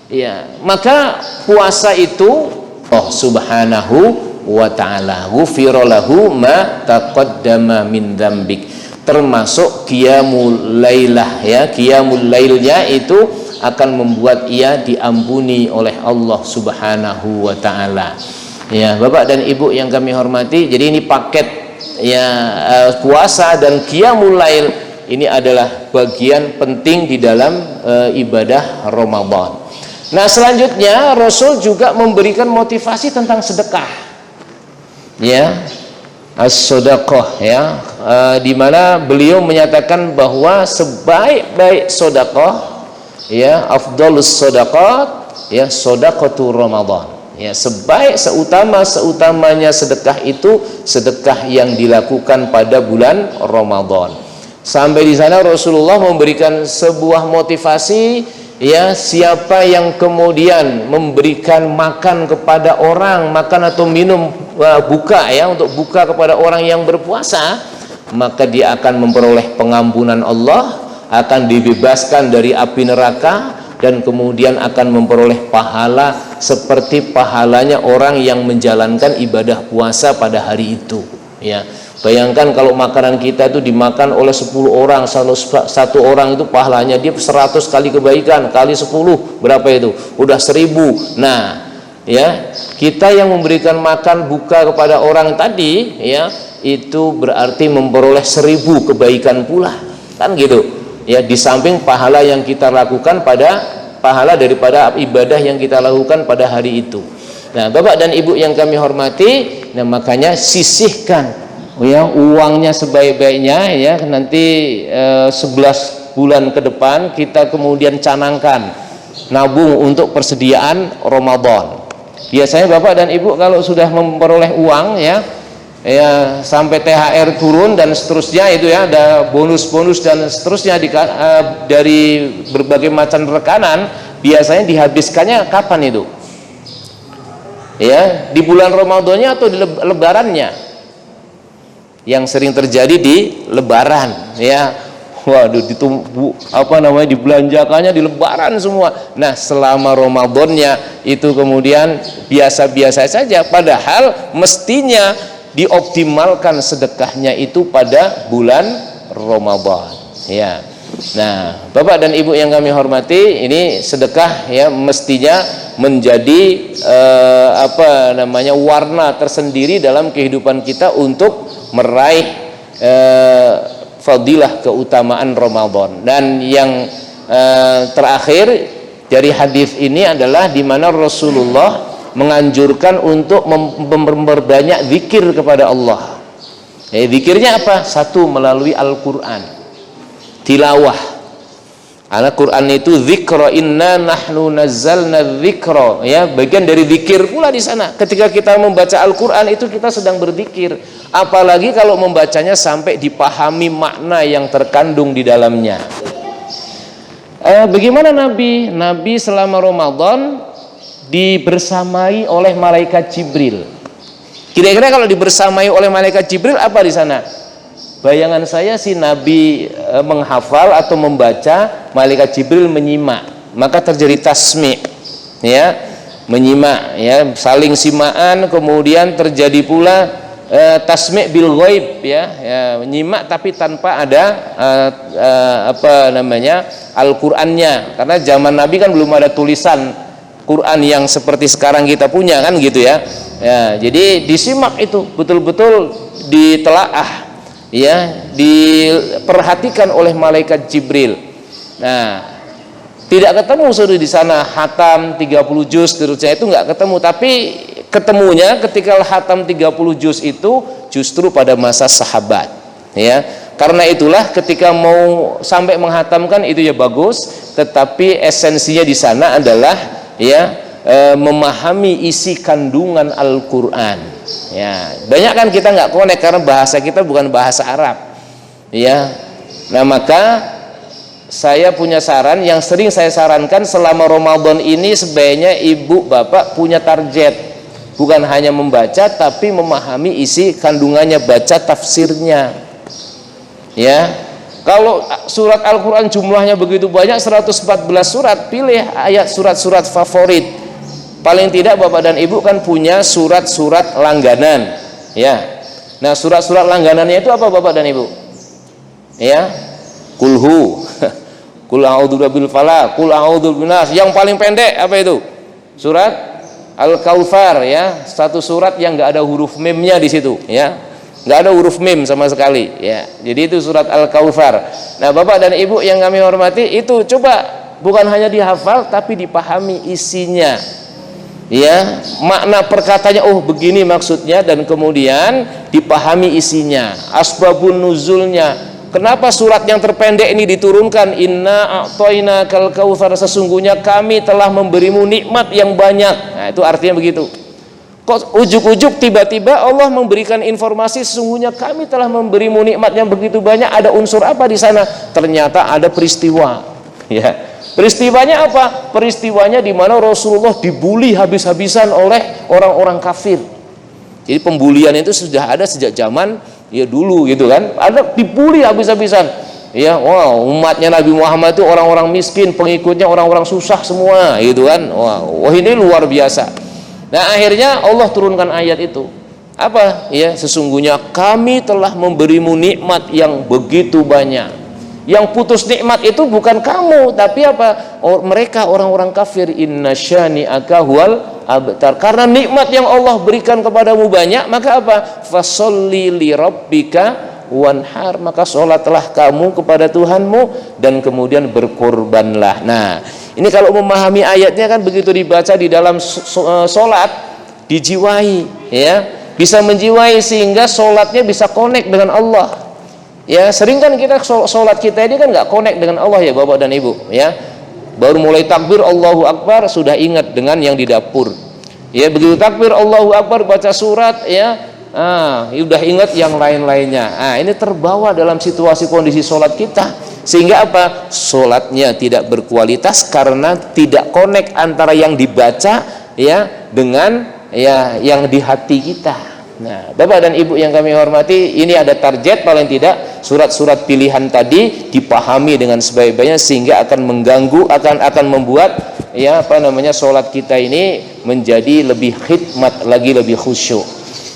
ya. Maka puasa itu Allah Subhanahu wa ta'ala ghufira lahu ma taqaddama min dzambik, termasuk qiyamul lailah ya, qiyamul lailnya itu akan membuat ia diampuni oleh Allah Subhanahu wa ta'ala ya. Bapak dan Ibu yang kami hormati, jadi ini paket ya, puasa dan qiyamul lail ini adalah bagian penting di dalam ibadah Ramadan. Nah, selanjutnya Rasul juga memberikan motivasi tentang sedekah ya, as-sadaqah ya, di mana beliau menyatakan bahwa sebaik-baik sedekah ya, afdhalus sadaqat ya, sedekatu Ramadan ya, seutama-seutamanya sedekah itu sedekah yang dilakukan pada bulan Ramadan. Sampai di sana Rasulullah memberikan sebuah motivasi ya, siapa yang kemudian memberikan makan kepada orang, makan atau minum buka ya, untuk buka kepada orang yang berpuasa, maka dia akan memperoleh pengampunan Allah, akan dibebaskan dari api neraka, dan kemudian akan memperoleh pahala seperti pahalanya orang yang menjalankan ibadah puasa pada hari itu ya. Bayangkan kalau makanan kita itu dimakan oleh 10 orang, satu orang itu pahalanya dia 100 kali kebaikan, kali 10 berapa itu? Udah 1000. Nah ya, kita yang memberikan makan buka kepada orang tadi ya, itu berarti memperoleh 1000 kebaikan pula kan gitu. ya, di samping pahala yang kita lakukan pahala daripada ibadah yang kita lakukan pada hari itu. Nah, Bapak dan Ibu yang kami hormati, nah makanya sisihkan ya uangnya sebaik-baiknya ya, nanti 11 bulan ke depan kita kemudian canangkan nabung untuk persediaan Ramadan. Biasanya Bapak dan Ibu kalau sudah memperoleh uang ya sampai THR turun dan seterusnya itu ya, ada bonus-bonus dan seterusnya dari berbagai macam rekanan, biasanya dihabiskannya kapan itu? Ya, di bulan Ramadannya atau di lebarannya? Yang sering terjadi di lebaran ya. Waduh, dibelanjakannya di lebaran semua. Nah, selama Ramadannya itu kemudian biasa-biasa saja, padahal mestinya dioptimalkan sedekahnya itu pada bulan Ramadan ya. Nah, Bapak dan Ibu yang kami hormati, ini sedekah ya mestinya menjadi warna tersendiri dalam kehidupan kita untuk meraih fadilah keutamaan Ramadan. Dan yang terakhir dari hadis ini adalah di mana Rasulullah menganjurkan untuk memperbanyak zikir kepada Allah. Zikirnya apa? Satu, melalui Al-Quran, tilawah. Karena Quran itu zikra, inna nahnu nazzalna dzikra ya, bagian dari zikir pula di sana. Ketika kita membaca Al-Quran itu kita sedang berzikir, apalagi kalau membacanya sampai dipahami makna yang terkandung di dalamnya. Bagaimana Nabi selama Ramadan dibersamai oleh malaikat Jibril. Kira-kira kalau dibersamai oleh malaikat Jibril apa di sana? Bayangan saya si Nabi menghafal atau membaca, malaikat Jibril menyimak, maka terjadi tasmi' ya, menyimak ya, saling simaan, kemudian terjadi pula tasmi' bil ghaib ya, menyimak tapi tanpa ada Al-Qur'annya, karena zaman Nabi kan belum ada tulisan Quran yang seperti sekarang kita punya kan gitu ya. Jadi disimak itu betul-betul ditelaah ya, diperhatikan oleh malaikat Jibril. Nah, tidak ketemu sudah di sana hatam 30 juz terusnya, itu nggak ketemu, tapi ketemunya ketika hatam 30 juz itu justru pada masa sahabat ya. Karena itulah ketika mau sampai menghatamkan itu ya bagus, tetapi esensinya di sana adalah ya memahami isi kandungan Al-Quran ya. Banyak kan kita nggak connect karena bahasa kita bukan bahasa Arab ya. Nah, maka saya punya saran yang sering saya sarankan selama Ramadan ini, sebaiknya ibu bapak punya target, bukan hanya membaca tapi memahami isi kandungannya, baca tafsirnya ya. Kalau surat Al-Quran jumlahnya begitu banyak, 114 surat, pilih ayat surat-surat favorit. Paling tidak Bapak dan Ibu kan punya surat-surat langganan ya. Nah, surat-surat langganannya itu apa Bapak dan Ibu? Ya, kulhu, kul a'udzu birabbil falaq, kul a'udzu binnas. Yang paling pendek apa itu? Surat Al-Kautsar ya, satu surat yang nggak ada huruf mimnya di situ ya. Nggak ada huruf mim sama sekali ya. Jadi itu surat Al-Kautsar. Nah, Bapak dan Ibu yang kami hormati, itu coba bukan hanya dihafal tapi dipahami isinya ya, makna perkataannya, oh begini maksudnya, dan kemudian dipahami isinya, asbabun nuzulnya, kenapa surat yang terpendek ini diturunkan, inna a'tainakal kautsar, sesungguhnya kami telah memberimu nikmat yang banyak. Nah, itu artinya begitu. Kok ujuk-ujuk tiba-tiba Allah memberikan informasi sesungguhnya kami telah memberimu nikmat yang begitu banyak? Ada unsur apa di sana? Ternyata ada peristiwa ya. Peristiwanya apa? Peristiwanya di mana Rasulullah dibuli habis-habisan oleh orang-orang kafir. Jadi pembulian itu sudah ada sejak zaman ya dulu gitu kan, ada dibuli habis-habisan ya. Wow, umatnya Nabi Muhammad itu orang-orang miskin, pengikutnya orang-orang susah semua gitu kan. Wah, ini luar biasa. Nah, akhirnya Allah turunkan ayat itu. Apa? Ya, sesungguhnya kami telah memberimu nikmat yang begitu banyak. Yang putus nikmat itu bukan kamu, tapi apa? Mereka orang-orang kafir. Inna syani'aka huwal abtar. Karena nikmat yang Allah berikan kepadamu banyak, maka apa? Fasholli li rabbika wanhar, maka sholatlah kamu kepada Tuhanmu dan kemudian berkorbanlah. Nah, ini kalau memahami ayatnya kan begitu dibaca di dalam sholat, dijiwai, ya, bisa menjiwai sehingga sholatnya bisa connect dengan Allah. Ya, sering kan kita sholat kita ini kan nggak connect dengan Allah ya Bapak dan Ibu, ya. Baru mulai takbir Allahu Akbar sudah ingat dengan yang di dapur. Ya, begitu takbir Allahu Akbar baca surat, ya, udah ingat yang lain-lainnya. Ini terbawa dalam situasi kondisi sholat kita, sehingga apa? Sholatnya tidak berkualitas karena tidak connect antara yang dibaca, ya, dengan, ya, yang di hati kita. Nah, Bapak dan Ibu yang kami hormati, ini ada target paling tidak surat-surat pilihan tadi dipahami dengan sebaik-baiknya sehingga akan mengganggu, akan membuat, ya, sholat kita ini menjadi lebih khidmat lagi, lebih khusyuk.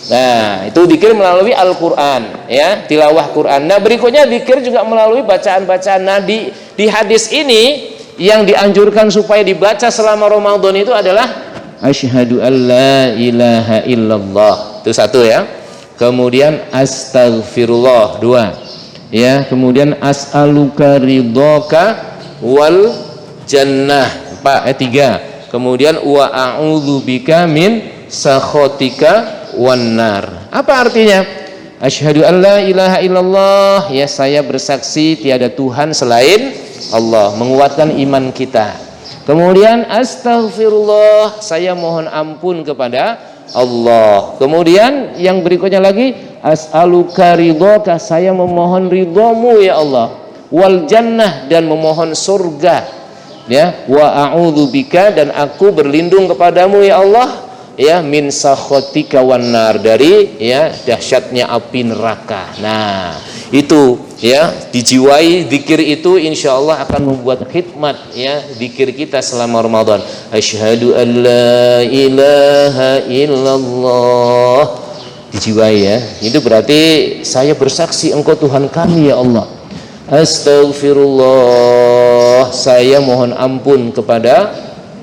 Nah, itu zikir melalui Al-Qur'an, ya, tilawah Quran. Nah, berikutnya zikir juga melalui bacaan-bacaan. Nah, di hadis ini yang dianjurkan supaya dibaca selama Ramadan itu adalah asyhadu alla ilaha illallah. Itu satu, ya. Kemudian astaghfirullah, dua. Ya, kemudian as'aluka ridhaka wal jannah, tiga. Kemudian wa a'udzubika min sakhatika wan nar. Apa artinya? Asyhadu alla ilaha illallah, ya, saya bersaksi tiada Tuhan selain Allah, menguatkan iman kita. Kemudian astaghfirullah, saya mohon ampun kepada Allah. Kemudian yang berikutnya lagi as'aluka ridhaka, saya memohon ridhamu ya Allah, wal jannah, dan memohon surga, ya, wa a'udzubika, dan aku berlindung kepadamu ya Allah, ya, min sakhatika wan nar, dari, ya, dahsyatnya api neraka. Nah, itu, ya, dijiwai zikir itu insyaallah akan membuat khidmat, ya, zikir kita selama Ramadan. Asyhadu an la ilaha illallah, dijiwai, ya. Itu berarti saya bersaksi engkau Tuhan kami ya Allah. Astaghfirullah, saya mohon ampun kepada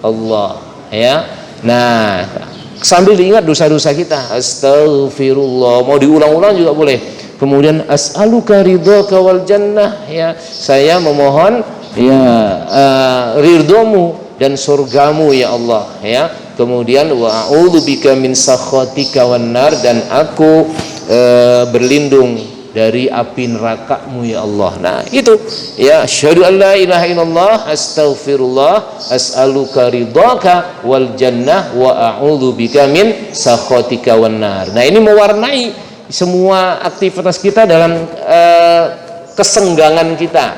Allah, ya. Nah, sambil diingat dosa-dosa kita, astaghfirullah, mau diulang-ulang juga boleh. Kemudian as'aluka ridhaka wal jannah, ya, saya memohon, ya, ridhomu dan surgamu ya Allah, ya. Kemudian wa a'udzubika min sakhatika wan nar, dan aku berlindung dari api neraka-Mu ya Allah. Nah, itu, ya, asyhadu an la ilaha illallah, astaghfirullah, as'aluka ridhaka wal jannah wa a'udzubika min sakhatika wan nar. Nah, ini mewarnai semua aktivitas kita dalam kesenggangan kita.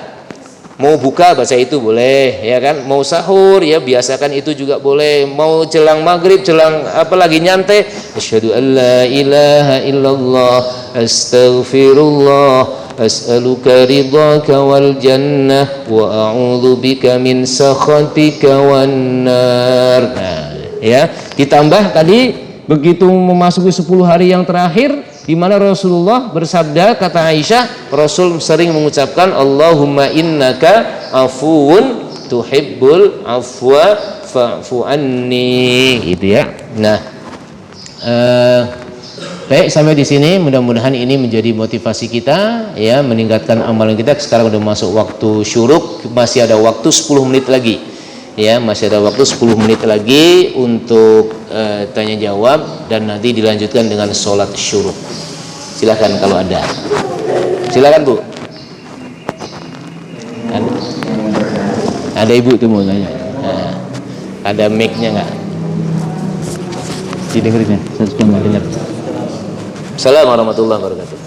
Mau buka baca itu boleh, ya kan? Mau sahur, ya, biasakan itu juga boleh. Mau jelang maghrib, jelang apalagi nyantai, asyhadu an la ilaha illallah, astaghfirullah, as'aluka ridhaka wal jannah wa a'udzubika min sakhatika wan nar. Nah, ya, ditambah tadi begitu memasuki 10 hari yang terakhir, di mana Rasulullah bersabda, kata Aisyah, Rasul sering mengucapkan Allahumma innaka afuwun tuhibbul afwa fa'fu anni, gitu, ya. Nah, baik, sampai di sini mudah-mudahan ini menjadi motivasi kita, ya, meningkatkan amalan kita. Sekarang udah masuk waktu syuruk, masih ada waktu 10 menit lagi, ya, masih ada waktu 10 menit lagi untuk tanya jawab, dan nanti dilanjutkan dengan sholat syuruk. Silakan kalau ada. Silakan Bu. Ada Ibu tuh mau nanya. Nah, ada mic-nya nggak? Didengerin ya, saya sudah mau dengar. Assalamualaikum warahmatullahi wabarakatuh.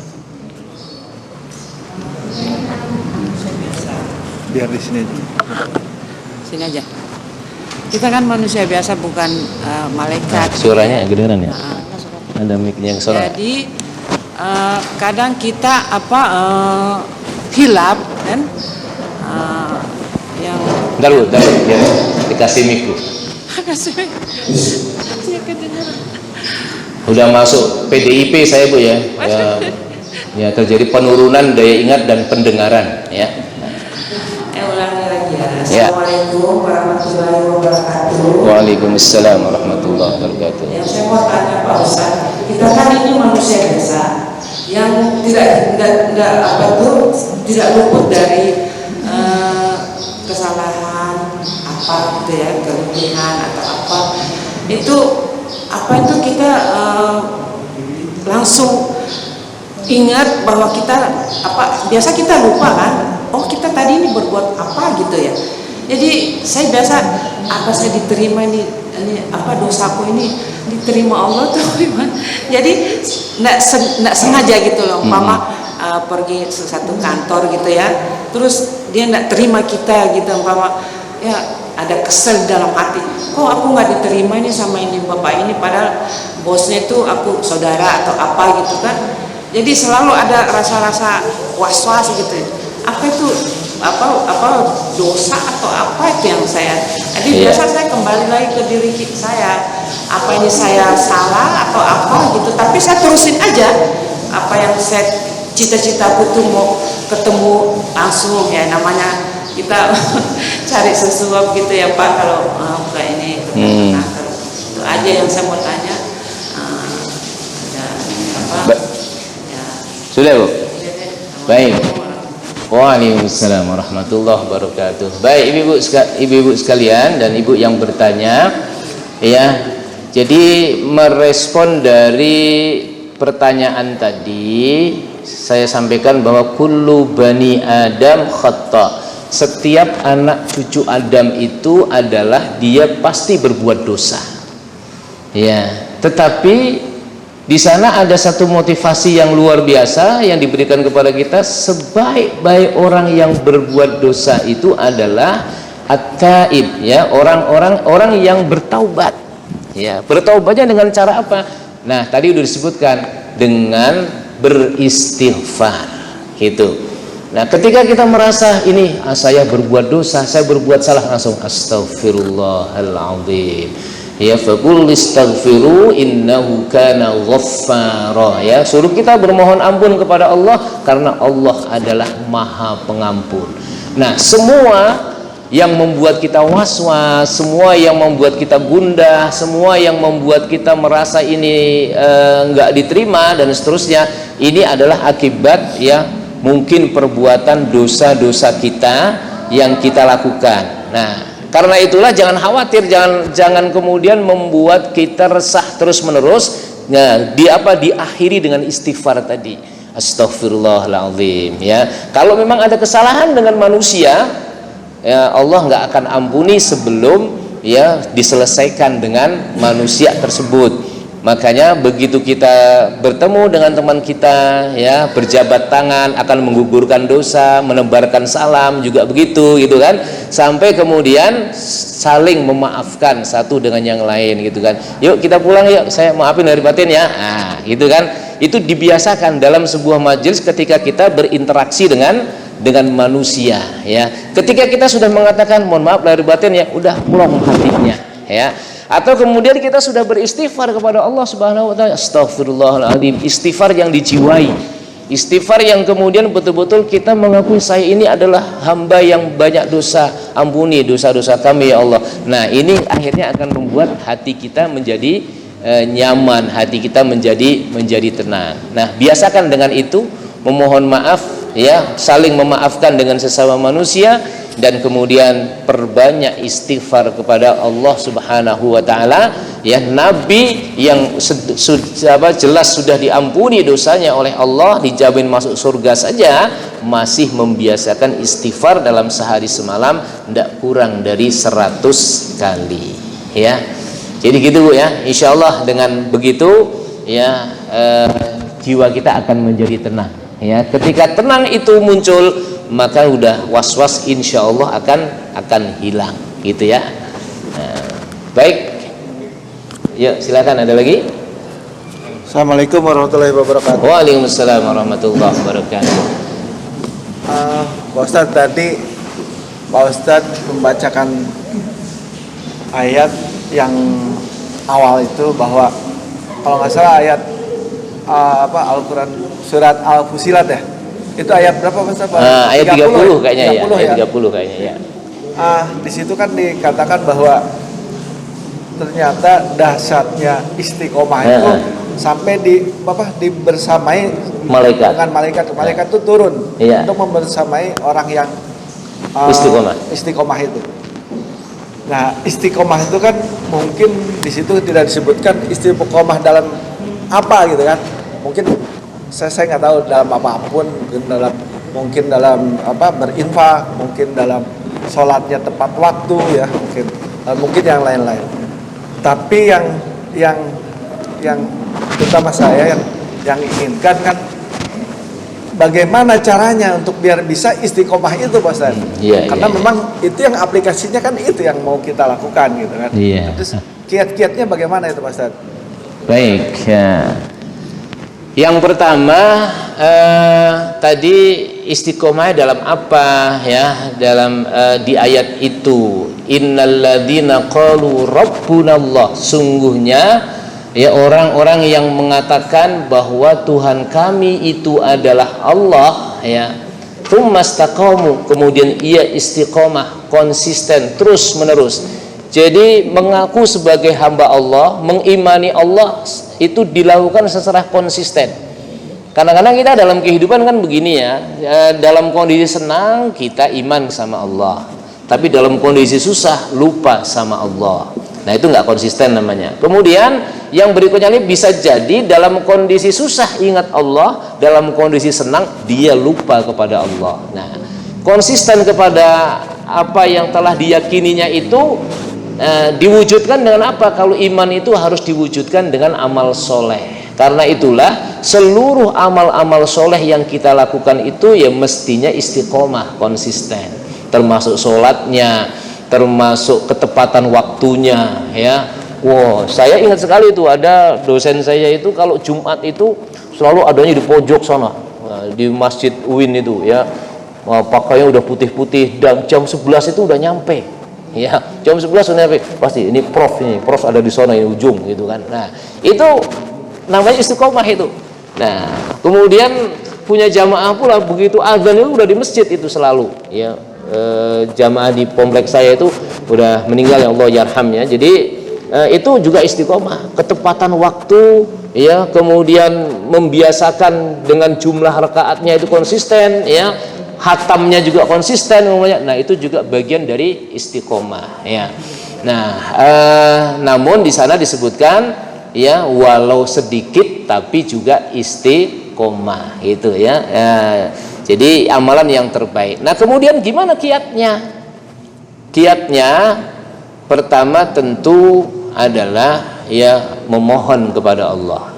Biar di sini aja. Sini aja. Kita kan manusia biasa, bukan malaikat. Suaranya kedengeran ya? Ada mic-nya yang suara. Jadi kadang kita hilap kan, yang Bentar Bu, ya, dikasih mic Bu. kasih ya, kedengeran. Udah masuk PDIP saya Bu, ya. Ya, terjadi penurunan daya ingat dan pendengaran, ya. Ulangi lagi ya. Ya. Assalamualaikum warahmatullahi wabarakatuh. Waalaikumsalam warahmatullahi wabarakatuh. Yang saya mau tanya Pak Ustaz, kita kan ini manusia biasa yang tidak apa tuh, tidak luput dari kesalahan apa gitu ya, kelemahan atau apa itu kita langsung ingat bahwa kita biasa kita lupa kan, oh kita tadi ini berbuat apa gitu ya. Jadi saya biasa saya diterima ini dosaku ini diterima Allah tuh gimana. Jadi nggak sengaja gitu loh, umpama pergi satu kantor gitu ya, terus dia nggak terima kita gitu, umpama ya ada kesel dalam hati, kok aku nggak diterima ini sama ini bapak ini, padahal bosnya itu aku saudara atau apa gitu kan. Jadi selalu ada rasa-rasa was-was gitu. Apa itu dosa atau apa itu yang saya. Jadi biasa saya kembali lagi ke diri saya. Apa ini saya salah atau apa gitu. Tapi saya terusin aja apa yang saya cita-citaku tuh mau ketemu langsung ya, namanya kita cari sesuap gitu ya Pak, kalau kayak ini itu aja yang saya mau tanya. Sudah Bu? Baik. Waalaikumsalam warahmatullahi wabarakatuh. Baik ibu-ibu sekalian dan ibu yang bertanya ya. Jadi merespon dari pertanyaan tadi, saya sampaikan bahwa kullu bani Adam khata'. Setiap anak cucu Adam itu adalah dia pasti berbuat dosa. Ya, tetapi di sana ada satu motivasi yang luar biasa yang diberikan kepada kita. Sebaik-baik orang yang berbuat dosa itu adalah at-taib, ya, orang yang bertaubat. Ya, bertaubatnya dengan cara apa? Nah, tadi sudah disebutkan dengan beristighfar, gitu. Nah, ketika kita merasa ini saya berbuat dosa, saya berbuat salah, langsung astaghfirullahaladzim. Ya, faqul istaghfiru innahu kana ghaffara. Ya, suruh kita bermohon ampun kepada Allah karena Allah adalah Maha Pengampun. Nah, semua yang membuat kita was-was, semua yang membuat kita gundah, semua yang membuat kita merasa ini enggak diterima dan seterusnya, ini adalah akibat ya mungkin perbuatan dosa-dosa kita yang kita lakukan. Nah, karena itulah jangan khawatir, jangan kemudian membuat kita resah terus-menerus. Nah, diakhiri dengan istighfar tadi. Astaghfirullahaladzim, ya. Kalau memang ada kesalahan dengan manusia, ya Allah nggak akan ampuni sebelum ya diselesaikan dengan manusia tersebut. Makanya begitu kita bertemu dengan teman kita, ya, berjabat tangan akan menggugurkan dosa, menebarkan salam juga begitu, gitu kan, sampai kemudian saling memaafkan satu dengan yang lain, gitu kan. Yuk kita pulang yuk, saya maafin dari batin ya, nah, gitu kan. Itu dibiasakan dalam sebuah majelis ketika kita berinteraksi dengan manusia, ya. Ketika kita sudah mengatakan mohon maaf lahir batin, ya udah plong hatinya, ya. Atau kemudian kita sudah beristighfar kepada Allah Subhanahu wa taala, astaghfirullahaladzim, istighfar yang dijiwai, istighfar yang kemudian betul-betul kita mengakui saya ini adalah hamba yang banyak dosa, ampuni dosa-dosa kami ya Allah. Nah, ini akhirnya akan membuat hati kita menjadi nyaman, hati kita menjadi tenang. Nah, biasakan dengan itu memohon maaf, ya, saling memaafkan dengan sesama manusia, dan kemudian perbanyak istighfar kepada Allah Subhanahu wa taala, ya. Nabi yang jelas sudah diampuni dosanya oleh Allah, dijamin masuk surga saja, masih membiasakan istighfar dalam sehari semalam tidak kurang dari 100 kali, ya. Jadi gitu Bu, ya. Insyaallah dengan begitu, ya, jiwa kita akan menjadi tenang, ya. Ketika tenang itu muncul, maka udah was-was insya Allah akan hilang, gitu ya. Nah, baik, yuk silakan, ada lagi. Assalamualaikum warahmatullahi wabarakatuh. Waalaikumsalam warahmatullahi wabarakatuh. Pak Ustadz, tadi Pak Ustadz membacakan ayat yang awal itu, bahwa kalau nggak salah ayat Al-Quran surat Al-Fusilat, ya. Itu ayat berapa Mas? Ayat 30 kayaknya, 30 ya. Ayat 30 kayaknya ya. Di situ kan dikatakan bahwa ternyata dahsyatnya istiqomah itu sampai dibersamai malaikat. Dengan malaikat itu turun Iya. untuk membersamai orang yang istiqomah itu. Nah, istiqomah itu kan mungkin di situ tidak disebutkan istiqomah dalam apa gitu kan. Mungkin saya nggak tahu dalam apapun, mungkin dalam apa berinfak, mungkin dalam sholatnya tepat waktu ya, mungkin yang lain-lain. Tapi yang terutama saya yang inginkan kan bagaimana caranya untuk biar bisa istiqomah itu, Pak Ustaz. Karena memang itu yang aplikasinya kan itu yang mau kita lakukan gitu kan. Terus kiat-kiatnya bagaimana itu, Pak Ustaz? Baik ya. Yang pertama tadi istiqomah dalam apa ya? Dalam di ayat itu, innalladzina qalu rabbunallah, sungguhnya ya orang-orang yang mengatakan bahwa Tuhan kami itu adalah Allah ya, tsumastaqamu, kemudian ia istiqomah, konsisten terus menerus. Jadi mengaku sebagai hamba Allah, mengimani Allah itu dilakukan secara konsisten. Kadang-kadang kita dalam kehidupan kan begini ya, dalam kondisi senang kita iman sama Allah, tapi dalam kondisi susah lupa sama Allah. Nah itu nggak konsisten namanya. Kemudian yang berikutnya ini bisa jadi dalam kondisi susah ingat Allah, dalam kondisi senang dia lupa kepada Allah. Nah konsisten kepada apa yang telah diyakininya itu diwujudkan dengan apa? Kalau iman itu harus diwujudkan dengan amal soleh. Karena itulah seluruh amal-amal soleh yang kita lakukan itu ya mestinya istiqomah, konsisten, termasuk sholatnya, termasuk ketepatan waktunya ya. Wow, saya ingat sekali itu ada dosen saya itu kalau Jumat itu selalu adanya di pojok sana, di Masjid UIN itu ya, pakainya udah putih-putih dan jam 11 itu udah nyampe ya, jam 11 udah nyampe, pasti ini prof ada di sana di ujung gitu kan. Nah itu namanya istiqomah itu. Nah kemudian punya jamaah pula, begitu azan itu udah di masjid itu selalu ya. Jamaah di kompleks saya itu udah meninggal ya Allah yarhamnya. Jadi itu juga istiqomah, ketepatan waktu ya, kemudian membiasakan dengan jumlah rakaatnya itu konsisten ya, hatamnya juga konsisten umumnya. Nah itu juga bagian dari istiqomah ya. Nah namun di sana disebutkan ya walau sedikit tapi juga istiqomah gitu ya. Jadi amalan yang terbaik. Nah kemudian gimana kiatnya? Kiatnya pertama tentu adalah ya memohon kepada Allah.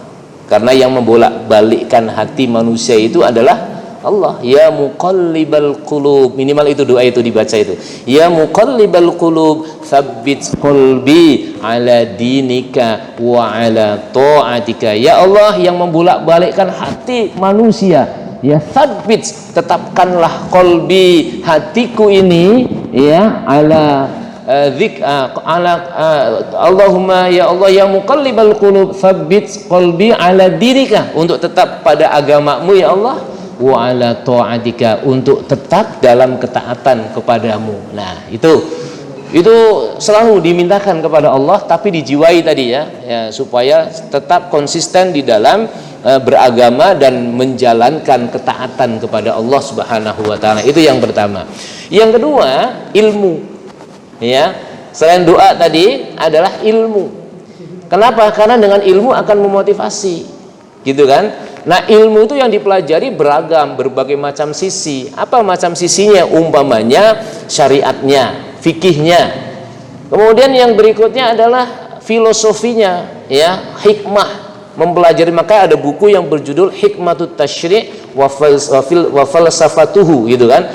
Karena yang membolak-balikkan hati manusia itu adalah Allah. Ya muqallibal qulub, minimal itu doa itu dibaca itu. Ya muqallibal qulub, tsabbit qalbi ala dinika wa ala ta'atika. Ya Allah yang membolak-balikkan hati manusia, ya tsabbit, tetapkanlah qalbi, hatiku ini ya ala Allahumma ya Allah ya muqallibal qulub, tsabbit qalbi ala dinika, untuk tetap pada agamamu ya Allah, wa ala ta'atika, untuk tetap dalam ketaatan kepadamu. Nah itu selalu dimintakan kepada Allah, tapi dijiwai tadi ya, supaya tetap konsisten di dalam beragama dan menjalankan ketaatan kepada Allah Subhanahu wa taala. Itu yang pertama. Yang kedua, ilmu. Ya, selain doa tadi adalah ilmu. Kenapa? Karena dengan ilmu akan memotivasi. Gitu kan? Nah, ilmu itu yang dipelajari beragam, berbagai macam sisi. Apa macam sisinya? Umpamanya syariatnya, fikihnya. Kemudian yang berikutnya adalah filosofinya, ya, hikmah, mempelajari. Maka ada buku yang berjudul Hikmatut Tasyri' wa falsafatuhu gitu kan.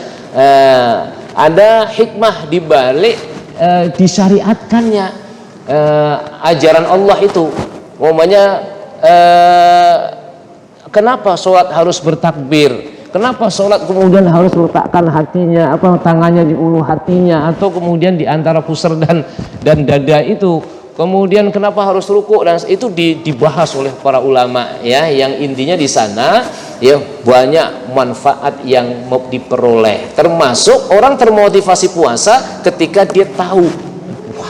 Ada hikmah di balik disyariatkannya ajaran Allah itu. Umpamanya kenapa sholat harus bertakbir? Kenapa sholat kemudian harus meletakkan hatinya, tangannya di ulu hatinya, atau kemudian di antara pusar dan dada itu? Kemudian kenapa harus ruku? Dan itu dibahas oleh para ulama ya, yang intinya di sana ya banyak manfaat yang diperoleh. Termasuk orang termotivasi puasa ketika dia tahu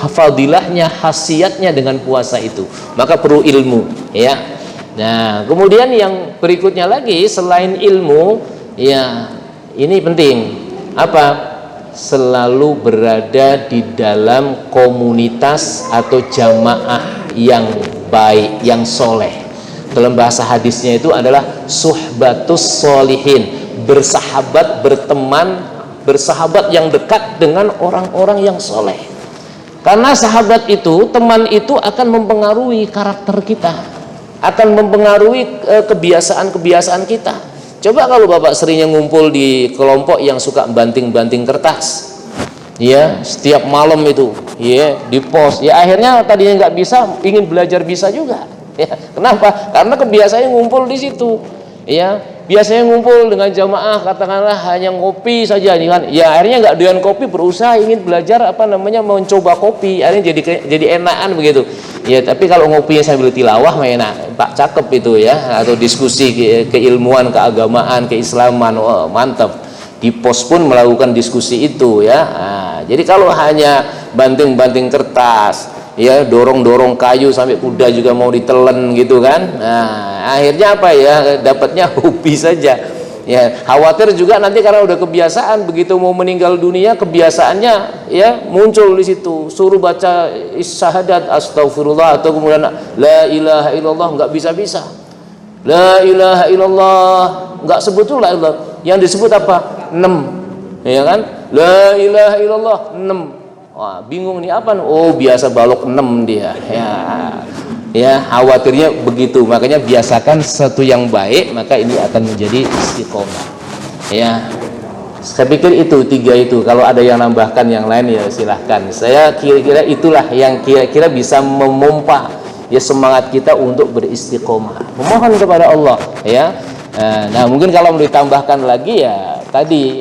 fadilahnya, khasiatnya dengan puasa itu. Maka perlu ilmu ya. Nah, kemudian yang berikutnya lagi selain ilmu, ya ini penting. Apa? Selalu berada di dalam komunitas atau jamaah yang baik, yang soleh. Dalam bahasa hadisnya itu adalah suhbatus solihin, bersahabat, berteman, bersahabat yang dekat dengan orang-orang yang soleh. Karena sahabat itu, teman itu akan mempengaruhi karakter kita, akan mempengaruhi kebiasaan-kebiasaan kita. Coba kalau Bapak seringnya ngumpul di kelompok yang suka banting-banting kertas, ya setiap malam itu, ya di pos, ya akhirnya tadinya nggak bisa, ingin belajar bisa juga. Ya, kenapa? Karena kebiasaannya ngumpul di situ. Ya, biasanya ngumpul dengan jamaah katakanlah hanya ngopi saja, kan? Ya akhirnya nggak doyan kopi, berusaha ingin belajar mencoba kopi, akhirnya jadi enakan begitu. Ya tapi kalau ngopinya sambil tilawah mah enak, Pak, cakep itu ya, atau diskusi keilmuan, keagamaan, keislaman, oh, mantap. Di pos pun melakukan diskusi itu ya. Nah, jadi kalau hanya banting-banting kertas, ya dorong-dorong kayu sampai kuda juga mau ditelen gitu kan, nah akhirnya apa ya, dapatnya hobi saja. Ya khawatir juga nanti karena udah kebiasaan, begitu mau meninggal dunia kebiasaannya ya muncul di situ, suruh baca syahadat astagfirullah atau kemudian la ilaha illallah nggak bisa-bisa, la ilaha illallah nggak sebut la ilallah, yang disebut apa? 6, ya kan, la ilaha illallah 6. Wah, bingung nih apa? Oh, biasa balok 6 dia. Ya, khawatirnya begitu. Makanya biasakan sesuatu yang baik, maka ini akan menjadi istiqomah. Ya. Saya pikir itu 3 itu. Kalau ada yang nambahkan yang lain ya silahkan. Saya kira-kira itulah yang kira-kira bisa memompa ya semangat kita untuk beristiqomah. Memohon kepada Allah, ya. Nah, mungkin kalau mau ditambahkan lagi ya tadi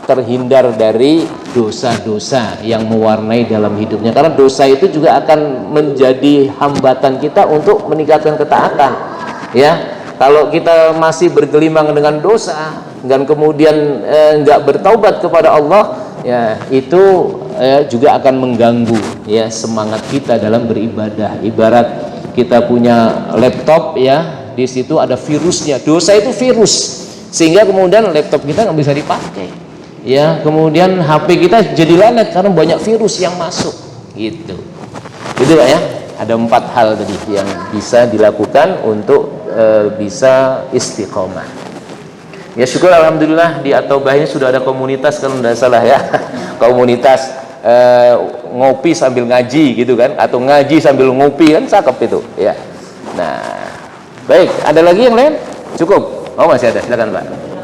terhindar dari dosa-dosa yang mewarnai dalam hidupnya, karena dosa itu juga akan menjadi hambatan kita untuk meningkatkan ketaatan. Ya, kalau kita masih bergelimang dengan dosa dan kemudian nggak bertaubat kepada Allah, ya itu juga akan mengganggu ya semangat kita dalam beribadah. Ibarat kita punya laptop, ya di situ ada virusnya. Dosa itu virus, sehingga kemudian laptop kita nggak bisa dipakai. Ya, kemudian HP kita jadi lelet karena banyak virus yang masuk, gitu. Gitu Pak ya. Ada 4 hal tadi yang bisa dilakukan untuk bisa istiqomah. Ya syukur alhamdulillah di At-Taubah ini sudah ada komunitas kalau tidak salah ya. Komunitas ngopi sambil ngaji gitu kan, atau ngaji sambil ngopi kan, cakep itu ya. Nah, baik, ada lagi yang lain? Cukup? Oh masih ada, silakan Pak.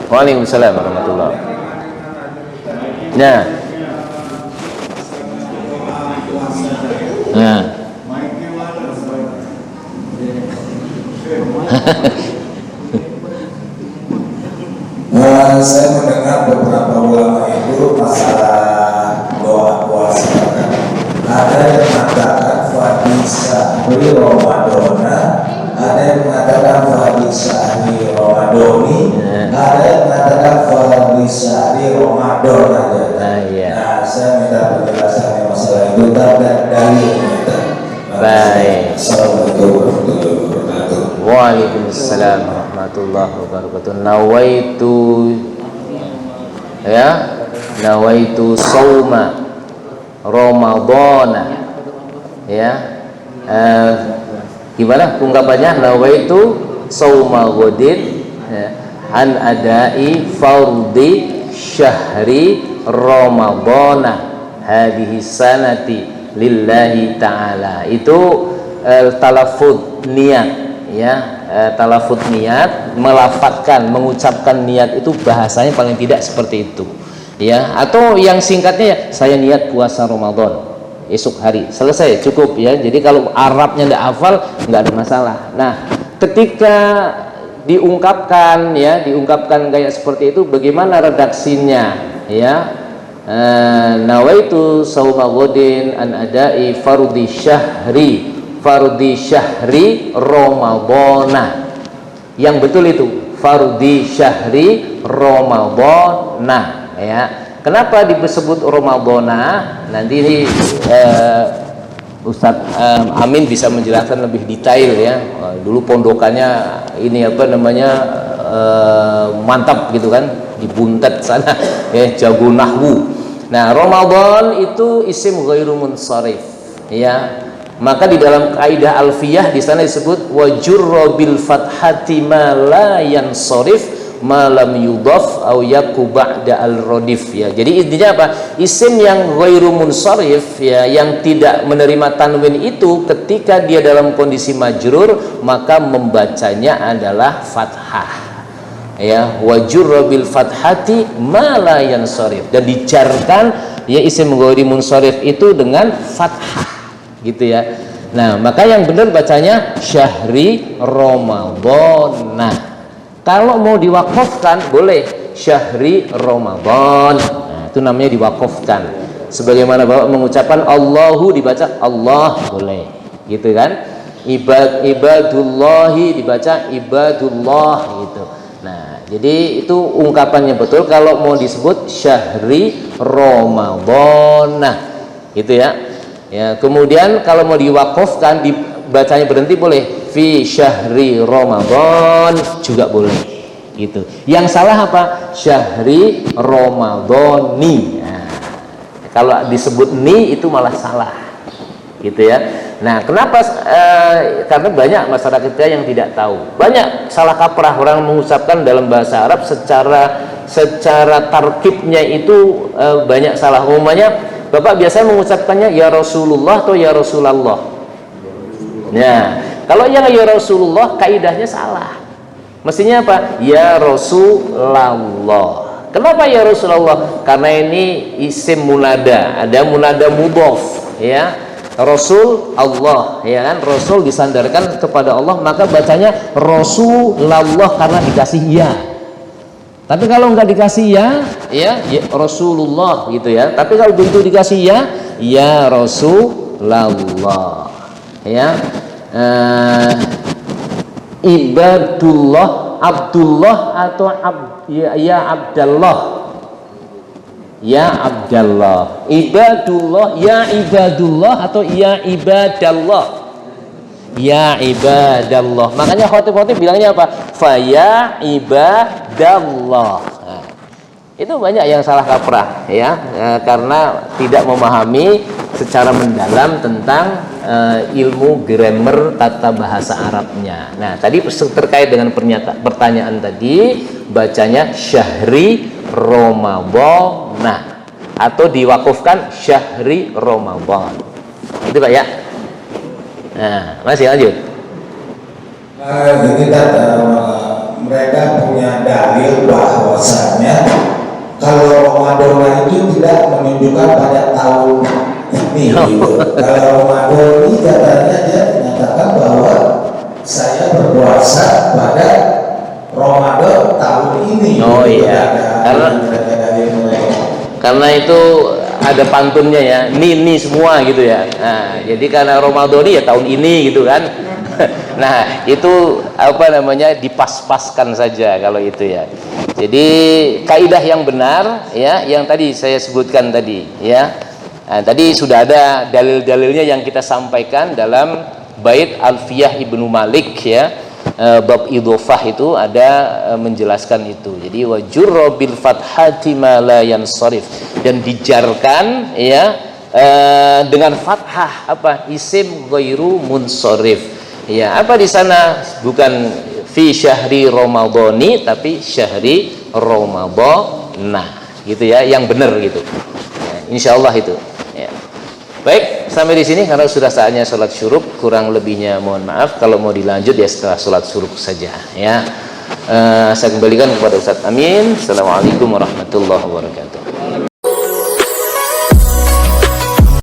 Waalaikumsalam warahmatullahi wabarakatuh. Nah. Saya mendengar beberapa ulama itu masalah doa puasa. Ada yang mengatakan fadisa di Ramadana, ada yang mengatakan fadisa di Ramadoni, ada yang mengatakan fadisa di Ramadan aja. Nah, saya minta penjelasan masalah itu dan dalilnya. Baik. Assalamualaikum warahmatullahi wabarakatuh. Waalaikumsalam warahmatullahi wabarakatuh. Nawaitu sauma Ramadana. Ya. Gimana ungkapannya? Nawaitu sauma ghadin an adai fardhi syahri Ramadana hadhihi sanati lillahi ta'ala. Itu talafud niat, ya. Talafud niat, melafatkan, mengucapkan niat itu bahasanya paling tidak seperti itu, ya. Atau yang singkatnya ya, saya niat puasa Ramadan esok hari, selesai, cukup ya. Jadi kalau Arabnya tidak hafal nggak ada masalah. Nah, ketika diungkapkan kayak seperti itu, bagaimana redaksinya, ya? Nawaitu sauma ghadin an adai fardhi syahri Ramadana. Yang betul itu fardhi syahri Ramadana, ya. Kenapa disebut Ramadana? Nanti ini Ustadz Amin bisa menjelaskan lebih detail ya. Dulu pondokannya ini apa namanya mantap gitu kan, di Buntet sana ya, jago nahwu. Nah, Ramadan itu isim ghairu munsharif ya. Maka di dalam kaidah alfiyah di sana disebut wajurra bil fathati ma la yansharif ma lam yudhaf au yaku ba'da al radif ya. Jadi intinya apa? Isim yang ghairu munsharif ya, yang tidak menerima tanwin itu ketika dia dalam kondisi majrur maka membacanya adalah fathah. Ya, wajurra bil fathati ma la yansharif, dan dijarkan ya isim ghairu munsharif itu dengan fathah gitu ya. Nah, maka yang benar bacanya syahri Ramadan. Nah, kalau mau diwakafkan boleh syahri Ramadan. Nah, itu namanya diwakafkan. Sebagaimana Bapak mengucapkan Allahu dibaca Allah boleh. Gitu kan? Ibadullahi dibaca ibadullah gitu. Nah, jadi itu ungkapannya betul kalau mau disebut syahri Ramadan. Nah, gitu ya. Ya, kemudian kalau mau diwakafkan dibacanya berhenti boleh fi syahri Ramadan juga boleh gitu. Yang salah apa? Syahri Ramadhani. Nah, kalau disebut ni itu malah salah gitu ya. Nah, kenapa? Karena banyak masyarakat kita yang tidak tahu. Banyak salah kaprah orang mengucapkan dalam bahasa Arab secara tarkibnya itu banyak salah. Umumnya Bapak biasanya mengucapkannya ya Rasulullah atau ya Rasulullah. Nah, kalau yang ya Rasulullah kaidahnya salah. Mestinya apa? Ya Rasulullah. Kenapa ya Rasulullah? Karena ini isim munada, ada munada mudhof ya. Rasul Allah ya kan, Rasul disandarkan kepada Allah, maka bacanya Rasulullah karena dikasih ya. Tapi kalau nggak dikasih ya Rasulullah gitu ya. Tapi kalau begitu dikasih ya Rasulullah ya. Ibadullah, Abdullah atau ya Abdallah. Ya Abdallah. Ibadullah, ya Ibadullah atau ya Ibadallah. Ya ibadallah. Makanya khotib-khotib bilangnya apa? Faya ibadallah. Nah, itu banyak yang salah kaprah ya, karena tidak memahami secara mendalam tentang ilmu grammar tata bahasa Arabnya. Nah, tadi terkait dengan pertanyaan tadi, bacanya syahri Ramadan. Nah, atau diwakufkan syahri Ramadan. Itu Pak ya. Nah, masih lanjut. Kita mereka punya dalil bahwasanya kalau Ramadan itu tidak menunjukkan pada tahun ini. Gitu. Kalau Ramadan ini katanya dia menyatakan bahwa saya berpuasa pada Ramadan tahun ini. Oh iya, karena itu ada pantunnya ya, ini semua gitu ya. Nah, jadi karena Ramadan ya tahun ini gitu kan. Nah, itu apa namanya, dipas-paskan saja kalau itu ya. Jadi kaidah yang benar ya, yang tadi saya sebutkan tadi ya. Nah, tadi sudah ada dalil-dalilnya yang kita sampaikan dalam bait Alfiyah Ibnu Malik ya. Bab idhofah itu ada menjelaskan itu. Jadi wajurra bil fathati ma la yansharif, dan dijarkan ya dengan fathah apa? Isim ghairu munsharif. Ya, apa di sana bukan fi syahri ramadhani tapi syahri ramadhana gitu ya, yang benar gitu. Ya, insyaallah itu. Ya. Baik, sampai di sini karena sudah saatnya sholat syuruk. Kurang lebihnya mohon maaf. Kalau mau dilanjut ya setelah sholat syuruk saja ya. Saya kembalikan kepada Ustadz Amin. Assalamualaikum warahmatullahi wabarakatuh.